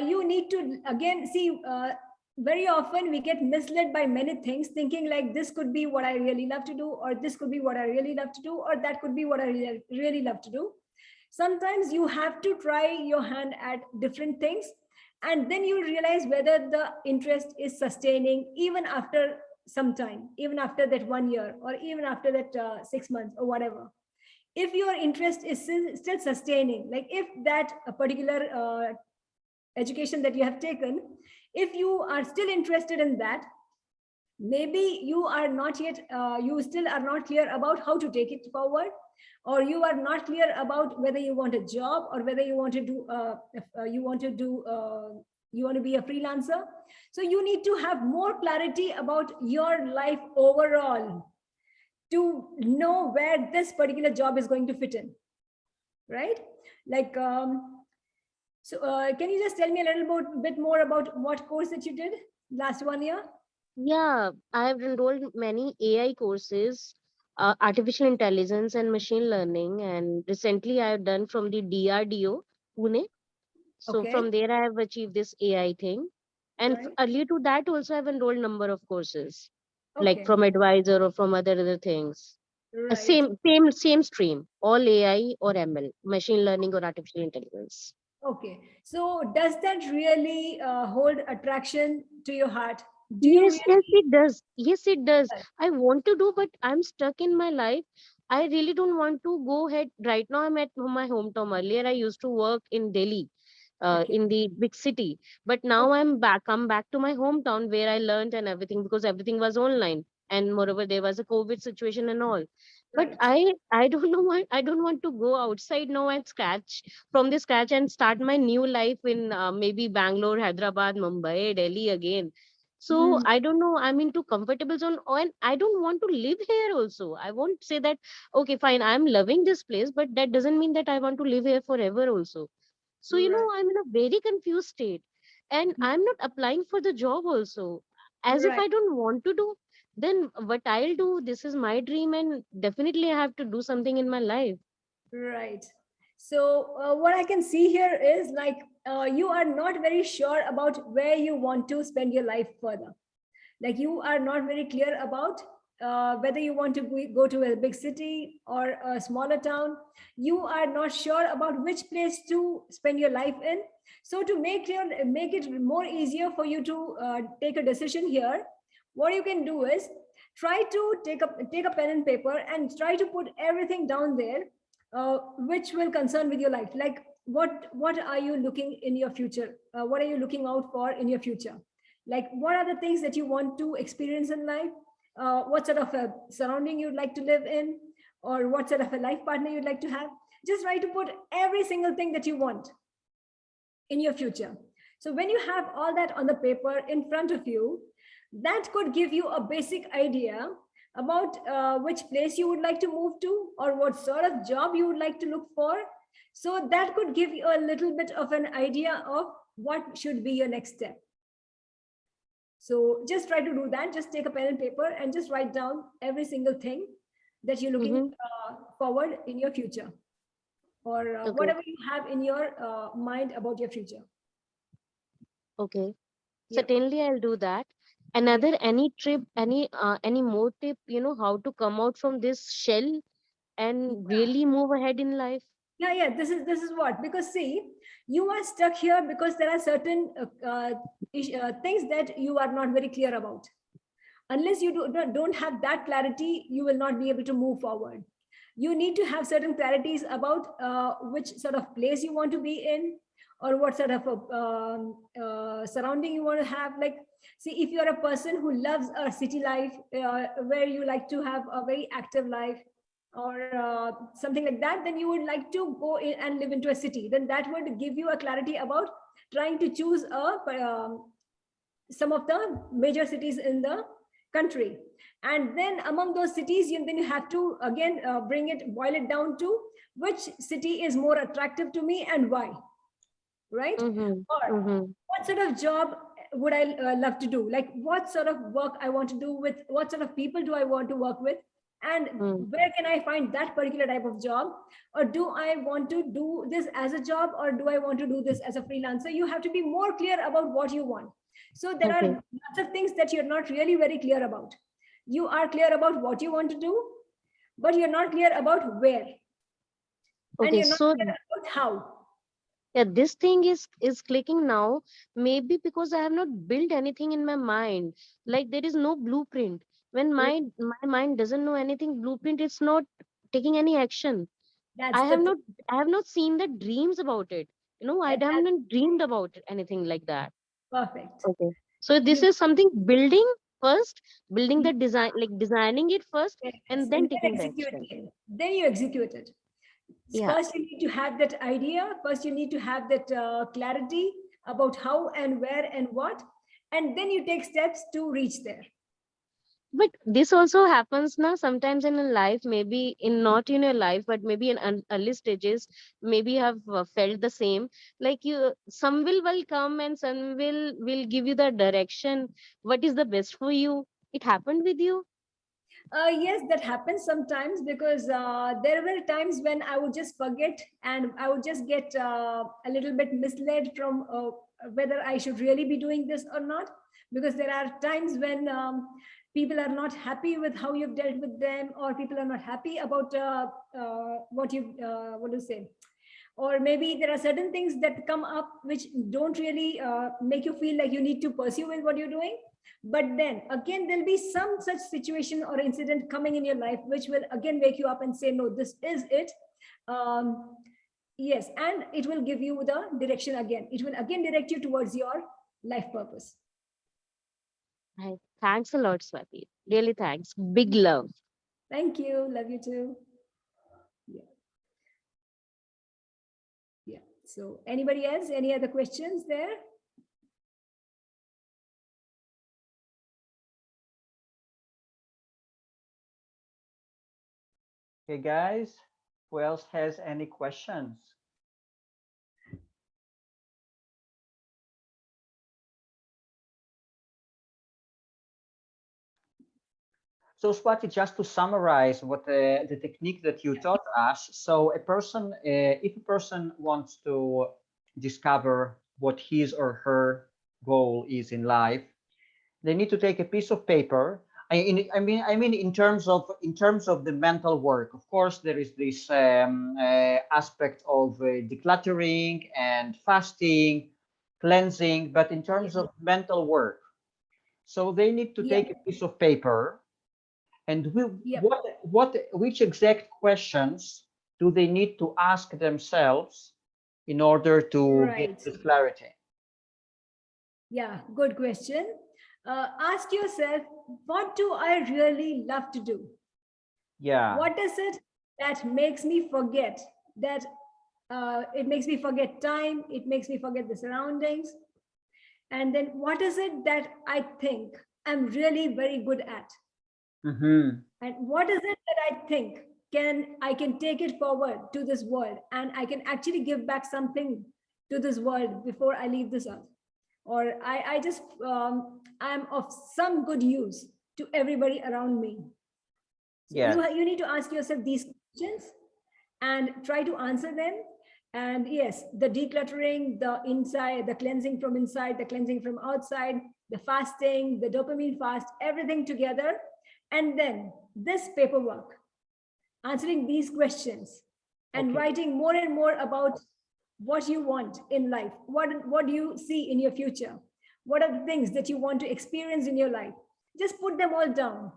You need to again see. Very often we get misled by many things, thinking like this could be what I really love to do, or this could be what I really love to do, or that could be what I really love to do. Sometimes you have to try your hand at different things, and then you realize whether the interest is sustaining even after some time, even after that 1 year, or even after that 6 months, or whatever. If your interest is still sustaining, like if that particular education that you have taken, if you are still interested in that, maybe you are not yet you still are not clear about how to take it forward, or you are not clear about whether you want a job, or whether you want to do you want to be a freelancer. So you need to have more clarity about your life overall to know where this particular job is going to fit in, right? Like can you just tell me a bit more about what course that you did last 1 year? Yeah, I have enrolled many AI courses, artificial intelligence and machine learning, and recently I have done from the DRDO, Pune. So Okay. from there I have achieved this AI thing. And Right. earlier to that also I've enrolled number of courses, like Okay. from advisor or from other things. Right. Same stream, all AI or ML, machine learning or artificial intelligence. Okay. So does that really hold attraction to your heart? Do you Yes, yes, really? it does. Yes, it does. I want to do, but I'm stuck in my life. I really don't want to go ahead. Right now, I'm at my hometown. Earlier, I used to work in Delhi, Okay. in the big city. But now Okay. I'm back. I'm back to my hometown where I learned and everything because everything was online. And moreover, there was a COVID situation and all. But Right. I don't know why I don't want to go outside now and scratch from the scratch and start my new life in maybe Bangalore, Hyderabad, Mumbai, Delhi again. So Hmm. I don't know. I'm into comfortable zone, and I don't want to live here. Also, I won't say that. Okay, fine. I'm loving this place, but that doesn't mean that I want to live here forever. Also, so Right. I'm in a very confused state, and Hmm. I'm not applying for the job also, as if Right. I don't want to do. Then what I'll do? This is my dream, and definitely I have to do something in my life. Right. So what I can see here is like you are not very sure about where you want to spend your life further. Like you are not very clear about whether you want to go to a big city or a smaller town. You are not sure about which place to spend your life in. So to make it more easier for you to take a decision here, what you can do is try to take a pen and paper and try to put everything down there which will concern with your life. Like what are you looking in your future? What are you looking out for in your future? Like what are the things that you want to experience in life? What sort of a surrounding you'd like to live in, or what sort of a life partner you'd like to have? Just try to put every single thing that you want in your future. So when you have all that on the paper in front of you, that could give you a basic idea about which place you would like to move to, or what sort of job you would like to look for. So that could give you a little bit of an idea of what should be your next step. So just try to do that. Just take a pen and paper and just write down every single thing that you're looking Mm-hmm. forward in your future, or Okay, whatever you have in your mind about your future. okay. Yep. Certainly, I'll do that. Yep. Another any trip, any more tip, how to come out from this shell and really move ahead in life. Yeah, this is what, because see, you are stuck here because there are certain things that you are not very clear about. Unless you don't have that clarity, you will not be able to move forward. You need to have certain clarities about which sort of place you want to be in, or what sort of surrounding you want to have. Like, see, if you're a person who loves a city life, where you like to have a very active life, or something like that, then you would like to go in and live into a city. Then that would give you a clarity about trying to choose some of the major cities in the country. And then among those cities, then you have to again boil it down to which city is more attractive to me and why, right? Or what sort of job would I love to do? Like what sort of work I want to do with, what sort of people do I want to work with? And where can I find that particular type of job? Or do I want to do this as a job, or do I want to do this as a freelancer? You have to be more clear about what you want. So there are lots of things that you're not really very clear about. You are clear about what you want to do, but you're not clear about where. And you're not clear about how. Yeah, this thing is clicking now, maybe because I have not built anything in my mind. Like there is no blueprint. When my mind doesn't know anything blueprint, it's not taking any action. That's I the have not seen the dreams about it. I haven't dreamed about it, anything like that. perfect. Okay. So this is something building the design, like designing it first, Yes, and then taking the execute action. it. Then you execute it. Yeah. First, you need to have that idea. First, you need to have that clarity about how and where and what, and then you take steps to reach there. But this also happens now sometimes in a life, maybe in not in your life, but maybe in early stages, maybe you have felt the same. Like some will come and some will give you the direction. What is the best for you? It happened with you. Yes, that happens sometimes because there were times when I would just forget and I would just get a little bit misled from whether I should really be doing this or not. Because there are times when people are not happy with how you've dealt with them, or people are not happy about what to say. Or maybe there are certain things that come up which don't really make you feel like you need to pursue with what you're doing. But then again, there'll be some such situation or incident coming in your life which will again wake you up and say, no, this is it. Yes, and it will give you the direction again. It will again direct you towards your life purpose. Thanks a lot, Swati. Really thanks. Big love. Thank you. Love you too. Yeah. Yeah. So anybody else? Any other questions there? Okay, guys, who else has any questions? So Swati, just to summarize what the technique that you taught us. So a person, if a person wants to discover what his or her goal is in life, they need to take a piece of paper. I mean, in terms of the mental work. Of course, there is this aspect of decluttering and fasting, cleansing. But in terms of mental work, so they need to take a piece of paper. And which exact questions do they need to ask themselves in order to get this clarity? Yeah, good question. Ask yourself, what do I really love to do? Yeah. What is it that makes me forget that it makes me forget time, it makes me forget the surroundings? And then what is it that I think I'm really very good at? And what is it that I think I can take it forward to this world, and I can actually give back something to this world before I leave this earth? Or I just I'm of some good use to everybody around me. So you need to ask yourself these questions and try to answer them. And yes, the decluttering, the inside, the cleansing from inside, the cleansing from outside, the fasting, the dopamine fast, everything together. And then this paperwork, answering these questions and writing more and more about what you want in life. What do you see in your future? What are the things that you want to experience in your life? Just put them all down.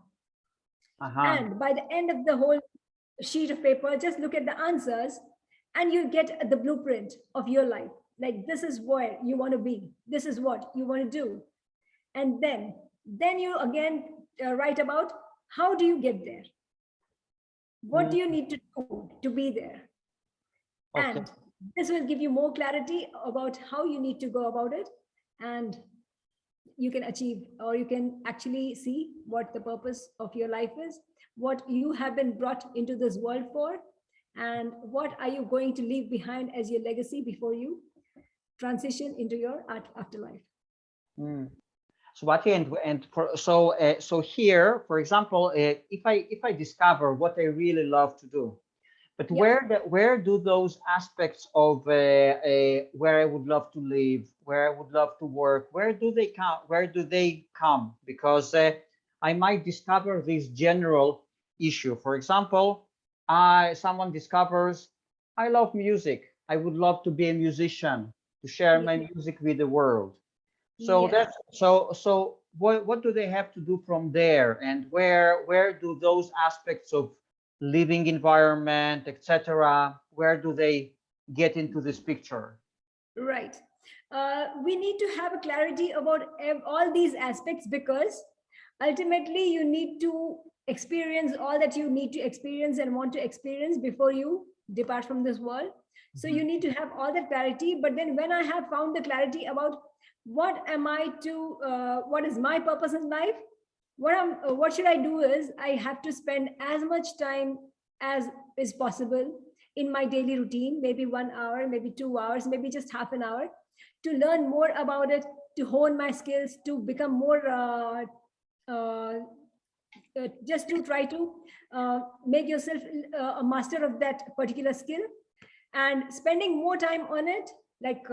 And by the end of the whole sheet of paper, just look at the answers and you get the blueprint of your life. Like, this is where you want to be. This is what you want to do. And then you again write about how do you get there? What do you need to do to be there? And this will give you more clarity about how you need to go about it. And you can achieve, or you can actually see what the purpose of your life is, what you have been brought into this world for, and what are you going to leave behind as your legacy before you transition into your afterlife. Swati, so here, for example, if I discover what I really love to do, but where do those aspects of where I would love to live, where I would love to work, where do they come? Where do they come? Because I might discover this general issue. For example, someone discovers I love music. I would love to be a musician, to share my music with the world. So that's so what do they have to do from there, and where do those aspects of living environment, etc., where do they get into this picture? Right. We need to have a clarity about all these aspects, because ultimately you need to experience all that you need to experience and want to experience before you depart from this world. So you need to have all that clarity. But then when I have found the clarity about what am I to, what is my purpose in life, what should I do is I have to spend as much time as is possible in my daily routine, maybe 1 hour, maybe 2 hours, maybe just half an hour, to learn more about it, to hone my skills, to become more, just to try to make yourself a master of that particular skill, and spending more time on it. Like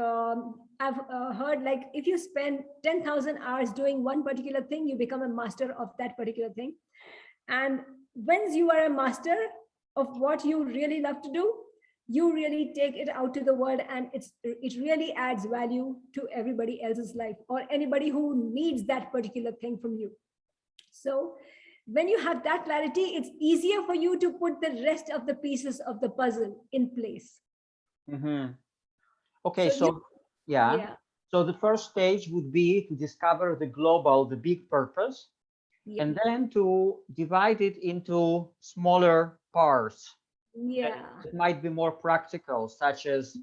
I've heard, like if you spend 10,000 hours doing one particular thing, you become a master of that particular thing. And once you are a master of what you really love to do, you really take it out to the world, and it really adds value to everybody else's life, or anybody who needs that particular thing from you. So when you have that clarity, it's easier for you to put the rest of the pieces of the puzzle in place. Okay, so so the first stage would be to discover the global, the big purpose, and then to divide it into smaller parts. It might be more practical, such as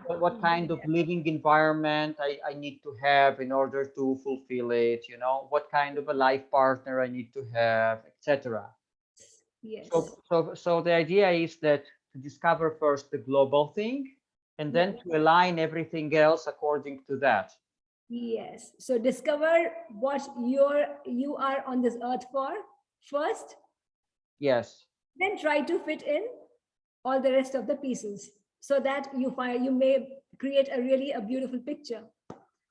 what kind of living environment I need to have in order to fulfill it, you know, what kind of a life partner I need to have, etc. Yes. So the idea is that to discover first the global thing, and then to align everything else according to that. Yes. So discover what you are on this earth for first. Yes. Then try to fit in all the rest of the pieces, so that you may create a beautiful picture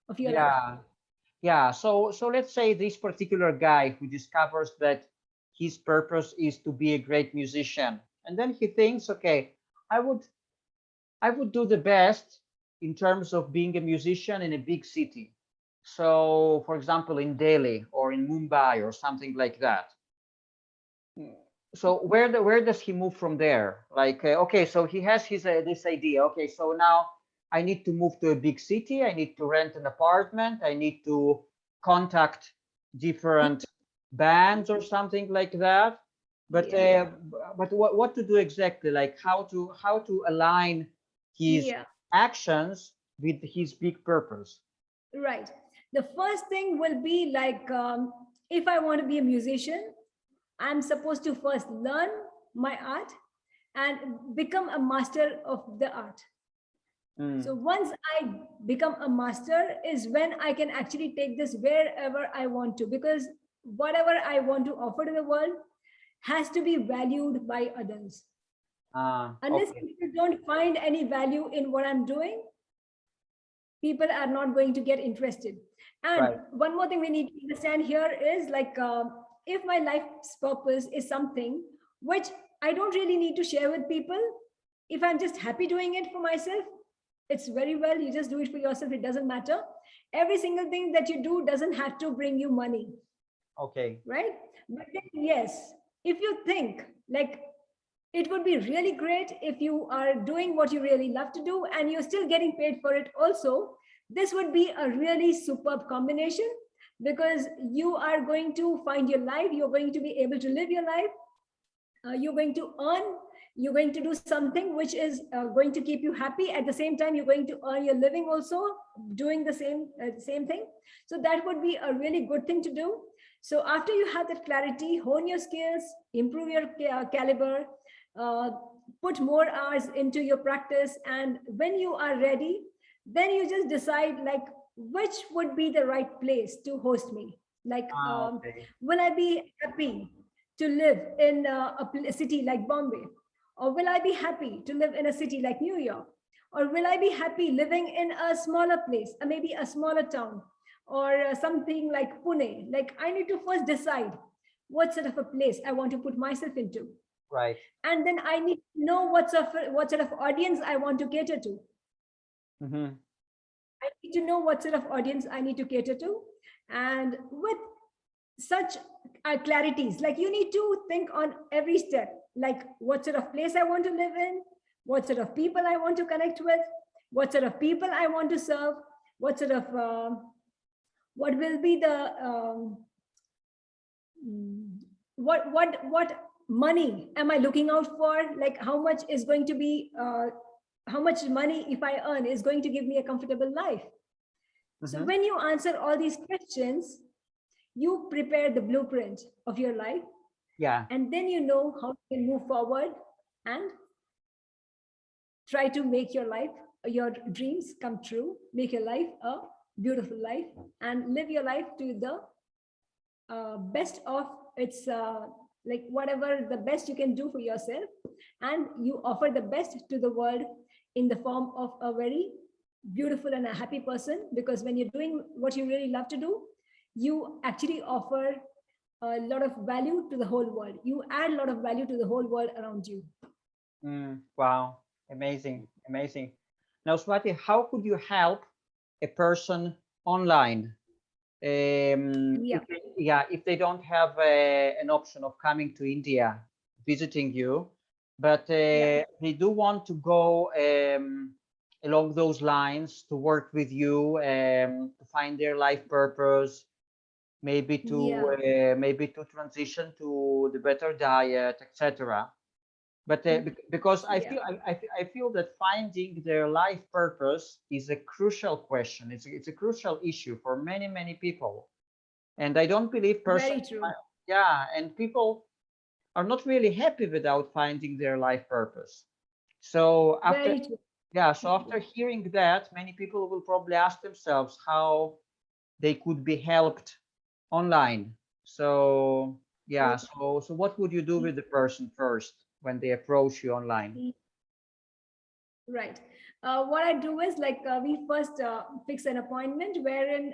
of your life. Yeah. So let's say this particular guy who discovers that his purpose is to be a great musician, and then he thinks, okay, I would do the best in terms of being a musician in a big city. So, for example, in Delhi or in Mumbai or something like that. So where does he move from there? Like, okay, so he has this idea. Okay, so now I need to move to a big city. I need to rent an apartment. I need to contact different bands or something like that. But what to do exactly? Like how to align his actions with his big purpose? Right. The first thing will be like, if I want to be a musician, I'm supposed to first learn my art and become a master of the art. So once I become a master is when I can actually take this wherever I want to, because whatever I want to offer to the world has to be valued by others. Unless people don't find any value in what I'm doing, people are not going to get interested. And one more thing we need to understand here is like, if my life's purpose is something which I don't really need to share with people, if I'm just happy doing it for myself, it's very well, you just do it for yourself, it doesn't matter. Every single thing that you do doesn't have to bring you money. Okay. Right? But then, yes, if you think like it would be really great if you are doing what you really love to do and you're still getting paid for it also, this would be a really superb combination, because you are going to find your life, you're going to be able to live your life, you're going to earn You're going to do something which is going to keep you happy. At the same time, you're going to earn your living also doing the same thing. So that would be a really good thing to do. So after you have that clarity, hone your skills, improve your caliber, put more hours into your practice. And when you are ready, then you just decide like which would be the right place to host me. Like, Okay. will I be happy to live in a city like Bombay? Or will I be happy to live in a city like New York? Or will I be happy living in a smaller place, maybe a smaller town, or something like Pune? Like, I need to first decide what sort of a place I want to put myself into. Right. And then I need to know what sort of audience I want to cater to. Mm-hmm. I need to know what sort of audience I need to cater to. And with such clarities, like you need to think on every step, like what sort of place I want to live in, what sort of people I want to connect with, what sort of people I want to serve, what sort of what will be the what money am I looking out for, like how much is going to be how much money if I earn is going to give me a comfortable life. So when you answer all these questions, you prepare the blueprint of your life. Yeah. And then you know how you can move forward and try to make your life, your dreams come true, make your life a beautiful life, and live your life to the best of its, like whatever the best you can do for yourself. And you offer the best to the world in the form of a very beautiful and a happy person. Because when you're doing what you really love to do, you actually offer a lot of value to the whole world. You add a lot of value to the whole world around you. Wow. Amazing. Amazing. Now, Swati, how could you help a person online? If they don't have an option of coming to India, visiting you, but they do want to go along those lines to work with you, to find their life purpose, maybe to transition to the better diet, etc. But because I feel that finding their life purpose is a crucial question. It's a crucial issue for many people, and I don't believe Very true. and people are not really happy without finding their life purpose. So after after hearing that, many people will probably ask themselves how they could be helped online. So so what would you do with the person first when they approach you online? Right. What I do is like we first fix an appointment wherein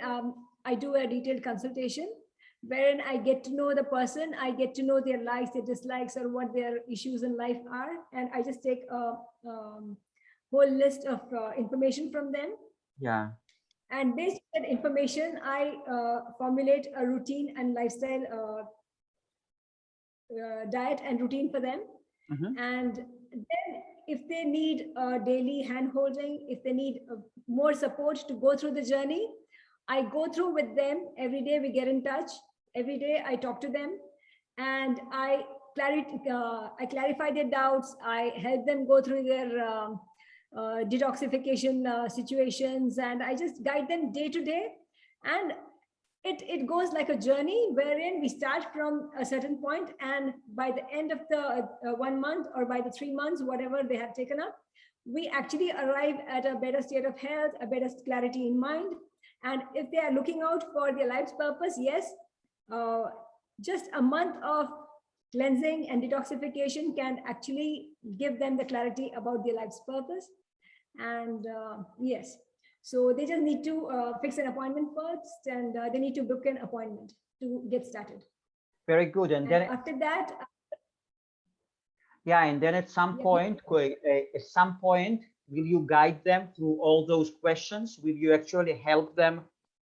I do a detailed consultation, wherein I get to know the person, I get to know their likes, their dislikes, or what their issues in life are, and I just take a whole list of information from them. Yeah. And based on that information, I formulate a routine and lifestyle diet and routine for them. And then if they need daily hand holding, if they need more support to go through the journey, I go through with them. Every day we get in touch. Every day I talk to them, and I clarify their doubts. I help them go through their detoxification situations, and I just guide them day to day. And it goes like a journey wherein we start from a certain point, and by the end of the 1 month or by the 3 months, whatever they have taken up, we actually arrive at a better state of health, a better clarity in mind. And if they are looking out for their life's purpose, yes, just a month of cleansing and detoxification can actually give them the clarity about their life's purpose. And yes, so they just need to fix an appointment first, and they need to book an appointment to get started. Very good. And then after that, and then at some point, will you guide them through all those questions? Will you actually help them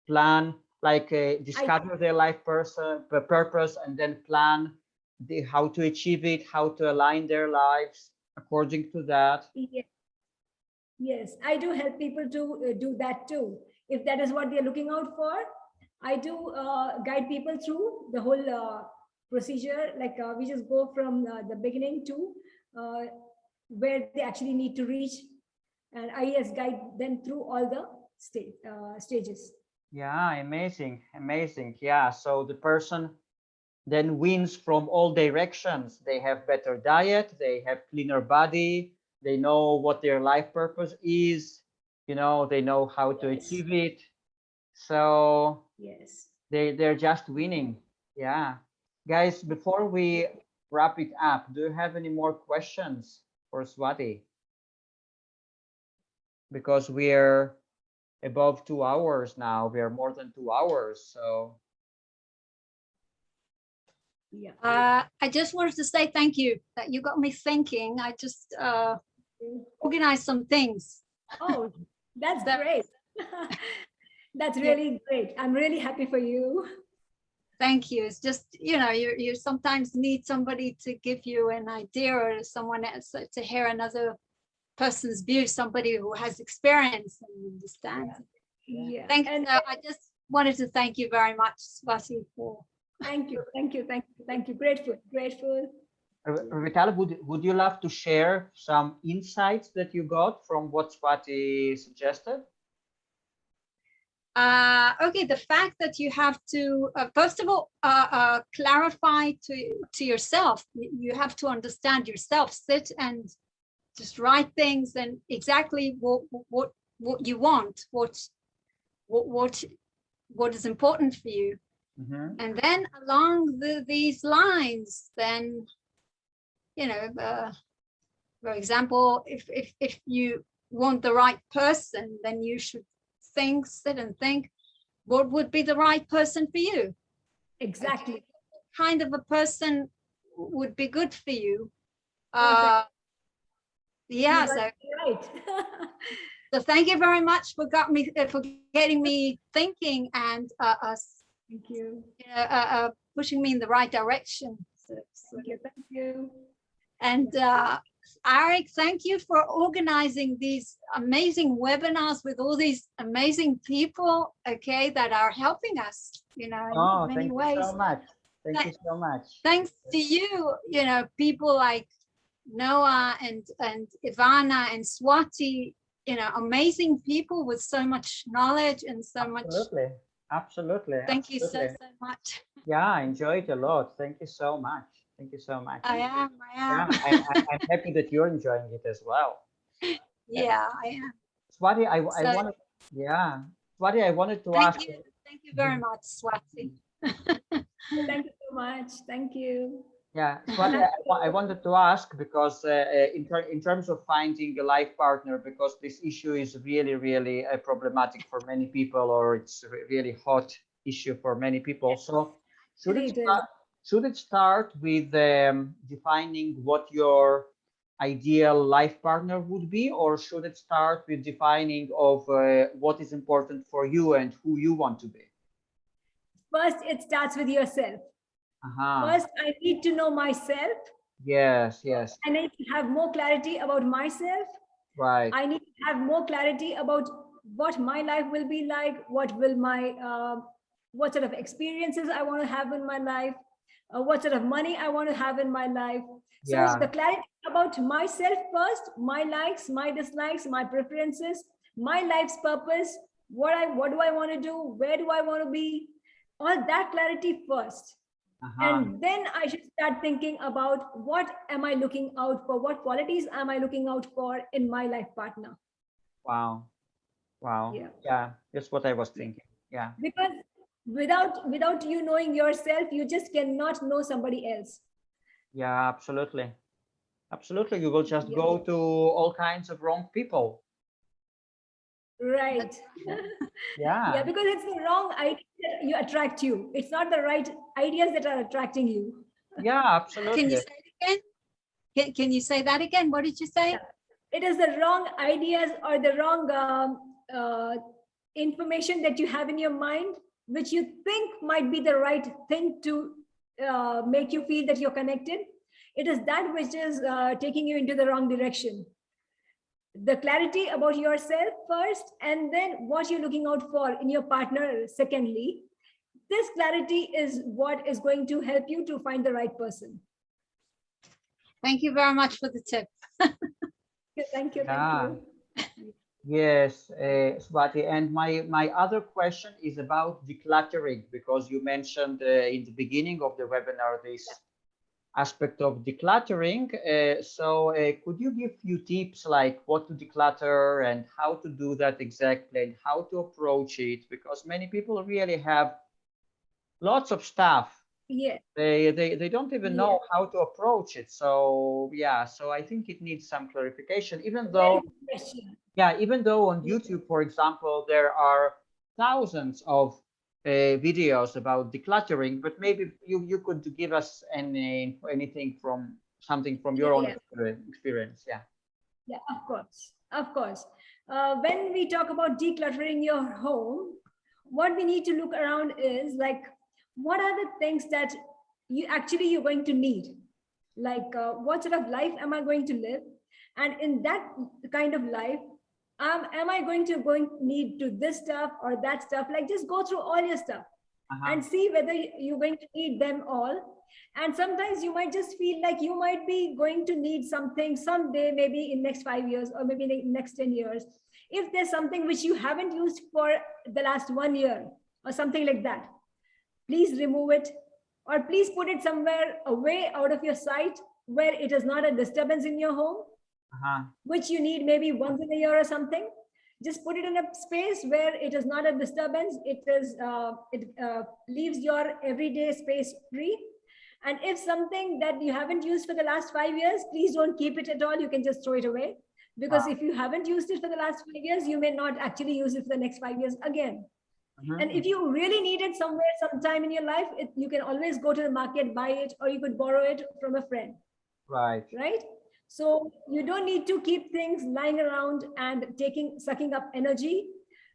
plan, like discover their life purpose, and then plan how to achieve it, how to align their lives according to that? Yes, I do help people to do that too. If that is what they're looking out for, I do guide people through the whole procedure. Like we just go from the beginning to where they actually need to reach, and IES guide them through all the stages. Yeah, amazing, amazing. Yeah, so the person then wins from all directions. They have better diet, they have cleaner body, they know what their life purpose is, you know, they know how to Yes. achieve it. So Yes. they're just winning. Yeah. Guys, before we wrap it up, do you have any more questions for Swati? Because we're above 2 hours now. We are more than 2 hours. So Yeah. I just wanted to say thank you that you got me thinking. I just organized some things. Oh, that's great. That's really great. I'm really happy for you. Thank you. It's just, you know, you sometimes need somebody to give you an idea, or someone else to hear another person's view, somebody who has experience and understands. Yeah. Thank you. And I just wanted to thank you very much, Swati, for. thank you. Grateful. Vital, would you love to share some insights that you got from what Swati suggested? Okay, the fact that you have to, first of all, clarify to yourself. You have to understand yourself, sit and just write things and exactly what you want, what is important for you. Mm-hmm. And then along these lines, then, you know, for example, if you want the right person, then you should sit and think, what would be the right person for you? Exactly. What kind of a person would be good for you? Yeah, so right. so thank you very much for getting me thinking and Thank you. pushing me in the right direction. Thank you. And Arik, thank you for organizing these amazing webinars with all these amazing people, okay, that are helping us, you know, in many ways. Thank you so much. Thank you so much. Thanks to you, you know, people like Noah and Ivana and Swati, you know, amazing people with so much knowledge and so much. Absolutely. Thank you so much. Yeah, I enjoyed it a lot. Thank you so much. Thank you so much. I am. Yeah, I'm happy that you're enjoying it as well. Yeah, I am. Swati, I wanted, yeah, Swati, I wanted to ask. Thank you very much, Swati. Thank you so much. Thank you. Yeah, Swati, I wanted to ask because in terms of finding a life partner, because this issue is really problematic for many people, or it's a really hot issue for many people. So should it start with defining what your ideal life partner would be, or should it start with defining of what is important for you and who you want to be? First, it starts with yourself. First, I need to know myself. Yes. I need to have more clarity about myself. Right. I need to have more clarity about what my life will be like, what sort of experiences I want to have in my life, what sort of money I want to have in my life. So the clarity about myself first, my likes, my dislikes, my preferences, my life's purpose, what do I want to do, where do I want to be, all that clarity first. And then I should start thinking about what am I looking out for, what qualities am I looking out for in my life partner. Wow. Yeah, that's what I was thinking. Yeah, because without you knowing yourself, you just cannot know somebody else. Yeah, absolutely. You will just go to all kinds of wrong people. Right. Yeah, because it's the wrong idea that you attract you. It's not the right ideas that are attracting you. Yeah, absolutely. Can you say it again? Can you say that again? What did you say? Yeah. It is the wrong ideas or the wrong information that you have in your mind, which you think might be the right thing to make you feel that you're connected. It is that which is taking you into the wrong direction. The clarity about yourself first, and then what you're looking out for in your partner secondly. This clarity is what is going to help you to find the right person. Thank you very much for the tip. Thank you. Yeah. Thank you. Yes, Swati. And my other question is about decluttering, because you mentioned in the beginning of the webinar this aspect of decluttering. Could you give few tips like what to declutter and how to do that exactly and how to approach it? Because many people really have lots of stuff. Yeah. They don't even Yeah. know how to approach it. So yeah, so I think it needs some clarification, even Very though, good question. yeah, even though on Yeah. YouTube, for example, there are thousands of videos about decluttering, but maybe you could give us anything from something from your Yeah. own Yeah. experience. Yeah. Yeah, of course. Of course. When we talk about decluttering your home, what we need to look around is like, what are the things that you're going to need? Like, what sort of life am I going to live? And in that kind of life, am I going need to this stuff or that stuff? Like, just go through all your stuff and see whether you're going to need them all. And sometimes you might just feel like you might be going to need something someday, maybe in next 5 years or maybe in next 10 years. If there's something which you haven't used for the last 1 year or something like that, please remove it, or please put it somewhere away out of your sight where it is not a disturbance in your home, which you need maybe once in a year or something. Just put it in a space where it is not a disturbance. It leaves your everyday space free. And if something that you haven't used for the last 5 years, please don't keep it at all. You can just throw it away. Because if you haven't used it for the last 5 years, you may not actually use it for the next 5 years again. And if you really need it somewhere, sometime in your life, you can always go to the market, buy it, or you could borrow it from a friend. Right. Right? So you don't need to keep things lying around and sucking up energy,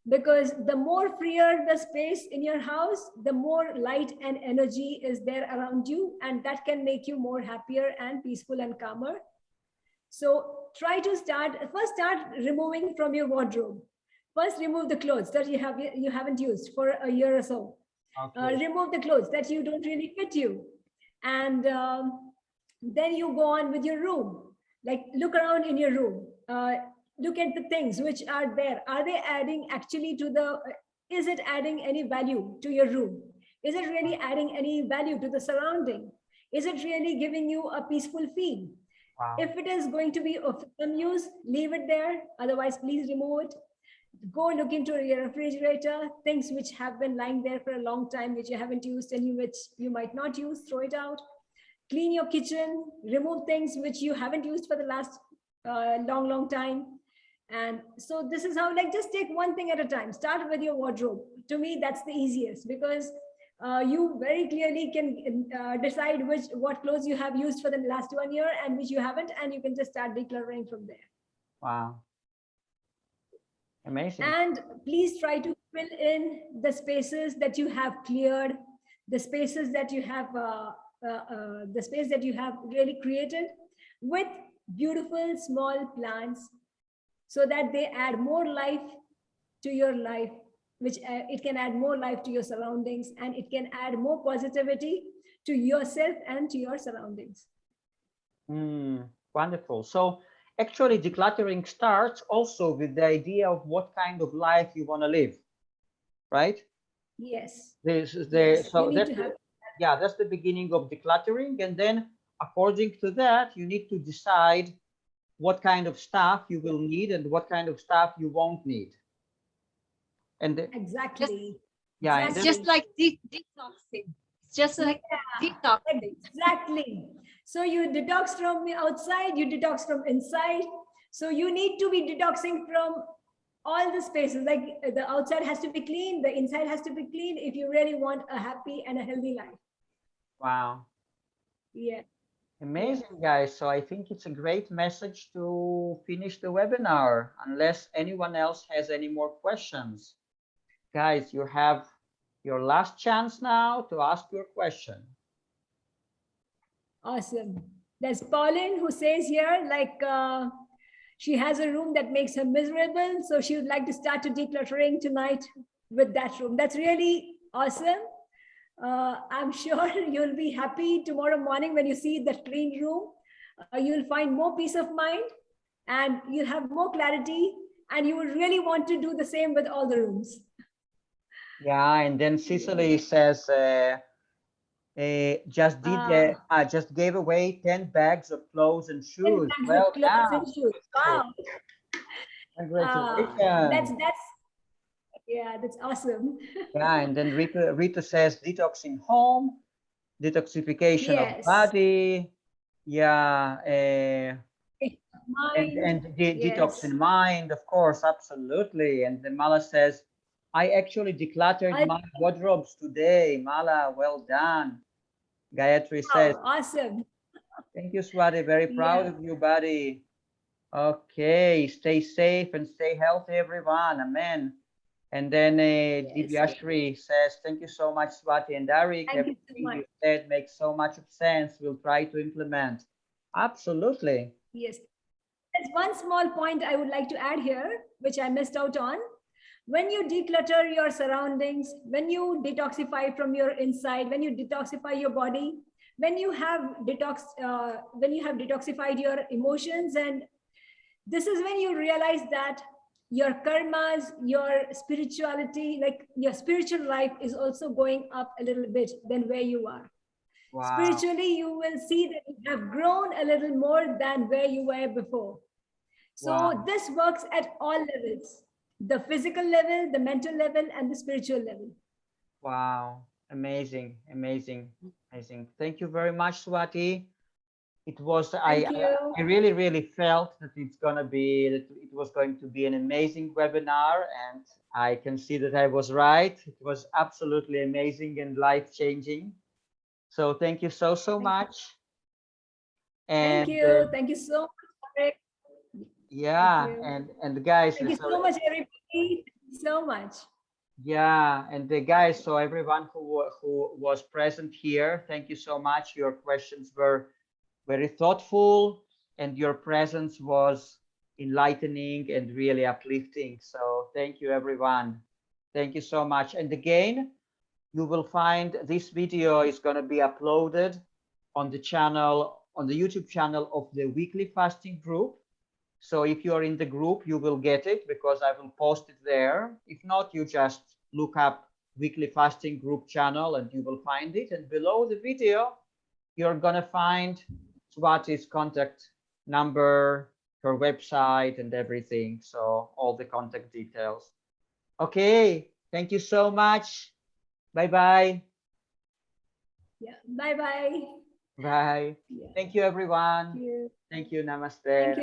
because the more freer the space in your house, the more light and energy is there around you, and that can make you more happier and peaceful and calmer. So try to start removing from your wardrobe. First, remove the clothes that you haven't used for a year or so. Okay. Remove the clothes that you don't really fit you, and then you go on with your room. Like, look around in your room. Look at the things which are there. Are they adding actually is it adding any value to your room? Is it really adding any value to the surrounding? Is it really giving you a peaceful feel? Wow. If it is going to be of some use, leave it there. Otherwise, please remove it. Go look into your refrigerator, things which have been lying there for a long time, which you haven't used and which you might not use, throw it out. Clean your kitchen, remove things which you haven't used for the last long time. And so this is how, like, just take one thing at a time. Start with your wardrobe. To me, that's the easiest, because you very clearly can decide what clothes you have used for the last 1 year and which you haven't, and you can just start decluttering from there. Wow. Amazing. And please try to fill in the spaces that you have cleared, the spaces that you have the space that you have really created with beautiful small plants, so that they add more life to your life, which it can add more life to your surroundings, and it can add more positivity to yourself and to your surroundings. Wonderful. So actually decluttering starts also with the idea of what kind of life you want to live, right? Yes. This is that's the beginning of decluttering, and then according to that you need to decide what kind of stuff you will need and what kind of stuff you won't need. And exactly. It's just like detoxing. It's just like detoxing. Exactly. So you detox from the outside, you detox from inside. So you need to be detoxing from all the spaces. Like, the outside has to be clean, the inside has to be clean if you really want a happy and a healthy life. Wow. Yeah. Amazing, guys. So I think it's a great message to finish the webinar, unless anyone else has any more questions. Guys, you have your last chance now to ask your question. Awesome. There's Pauline who says here, like, she has a room that makes her miserable, so she would like to start to decluttering tonight with that room. That's really awesome. I'm sure you'll be happy tomorrow morning when you see that clean room. You'll find more peace of mind, and you'll have more clarity, and you will really want to do the same with all the rooms. Yeah, and then Cicely says, just gave away 10 bags of clothes and 10 shoes. bags Well of clothes and done. shoes. Wow. Congratulations. That's awesome. Yeah, and then Rita says detoxing home, detoxification of Yes. body. Yeah, Mind. detox Yes. in mind, of course, absolutely. And then Mala says, I actually decluttered my wardrobes today. Mala, well done. Gayatri says, Awesome. thank you, Swati. Very proud of you, buddy. Okay, stay safe and stay healthy, everyone. Amen. And then Divyashri says, thank you so much, Swati and Arik. Thank you so Everything much. you said makes so much of sense. We'll try to implement. Absolutely. Yes. There's one small point I would like to add here, which I missed out on. When you declutter your surroundings, when you detoxify from your inside, when you detoxify your body, when you have detoxified your emotions, and this is when you realize that your karmas, your spirituality, like your spiritual life is also going up a little bit than where you are. Wow. Spiritually, you will see that you have grown a little more than where you were before. So Wow. this works at all levels, the physical level, the mental level, and the spiritual level. Wow. Amazing. Amazing. Amazing. Thank you very much, Swati. It was, I really, really felt that it was going to be an amazing webinar, and I can see that I was right. It was absolutely amazing and life-changing. So thank you so much. And Thank you so much. yeah, and guys, thank you so much, everybody. Thank you so much. Yeah, and the guys, so everyone who was present here, thank you so much. Your questions were very thoughtful, and your presence was enlightening and really uplifting. So thank you, everyone. Thank you so much. And again, you will find this video is going to be uploaded on the channel, on the YouTube channel of the weekly fasting group. So if you're in the group, you will get it because I will post it there. If not, you just look up weekly fasting group channel and you will find it. And below the video, you're going to find Swati's contact number, her website, and everything. So all the contact details. Okay. Thank you so much. Bye-bye. Yeah. Bye-bye. Bye. Thank you, everyone. Thank you. Thank you. Namaste. Thank you.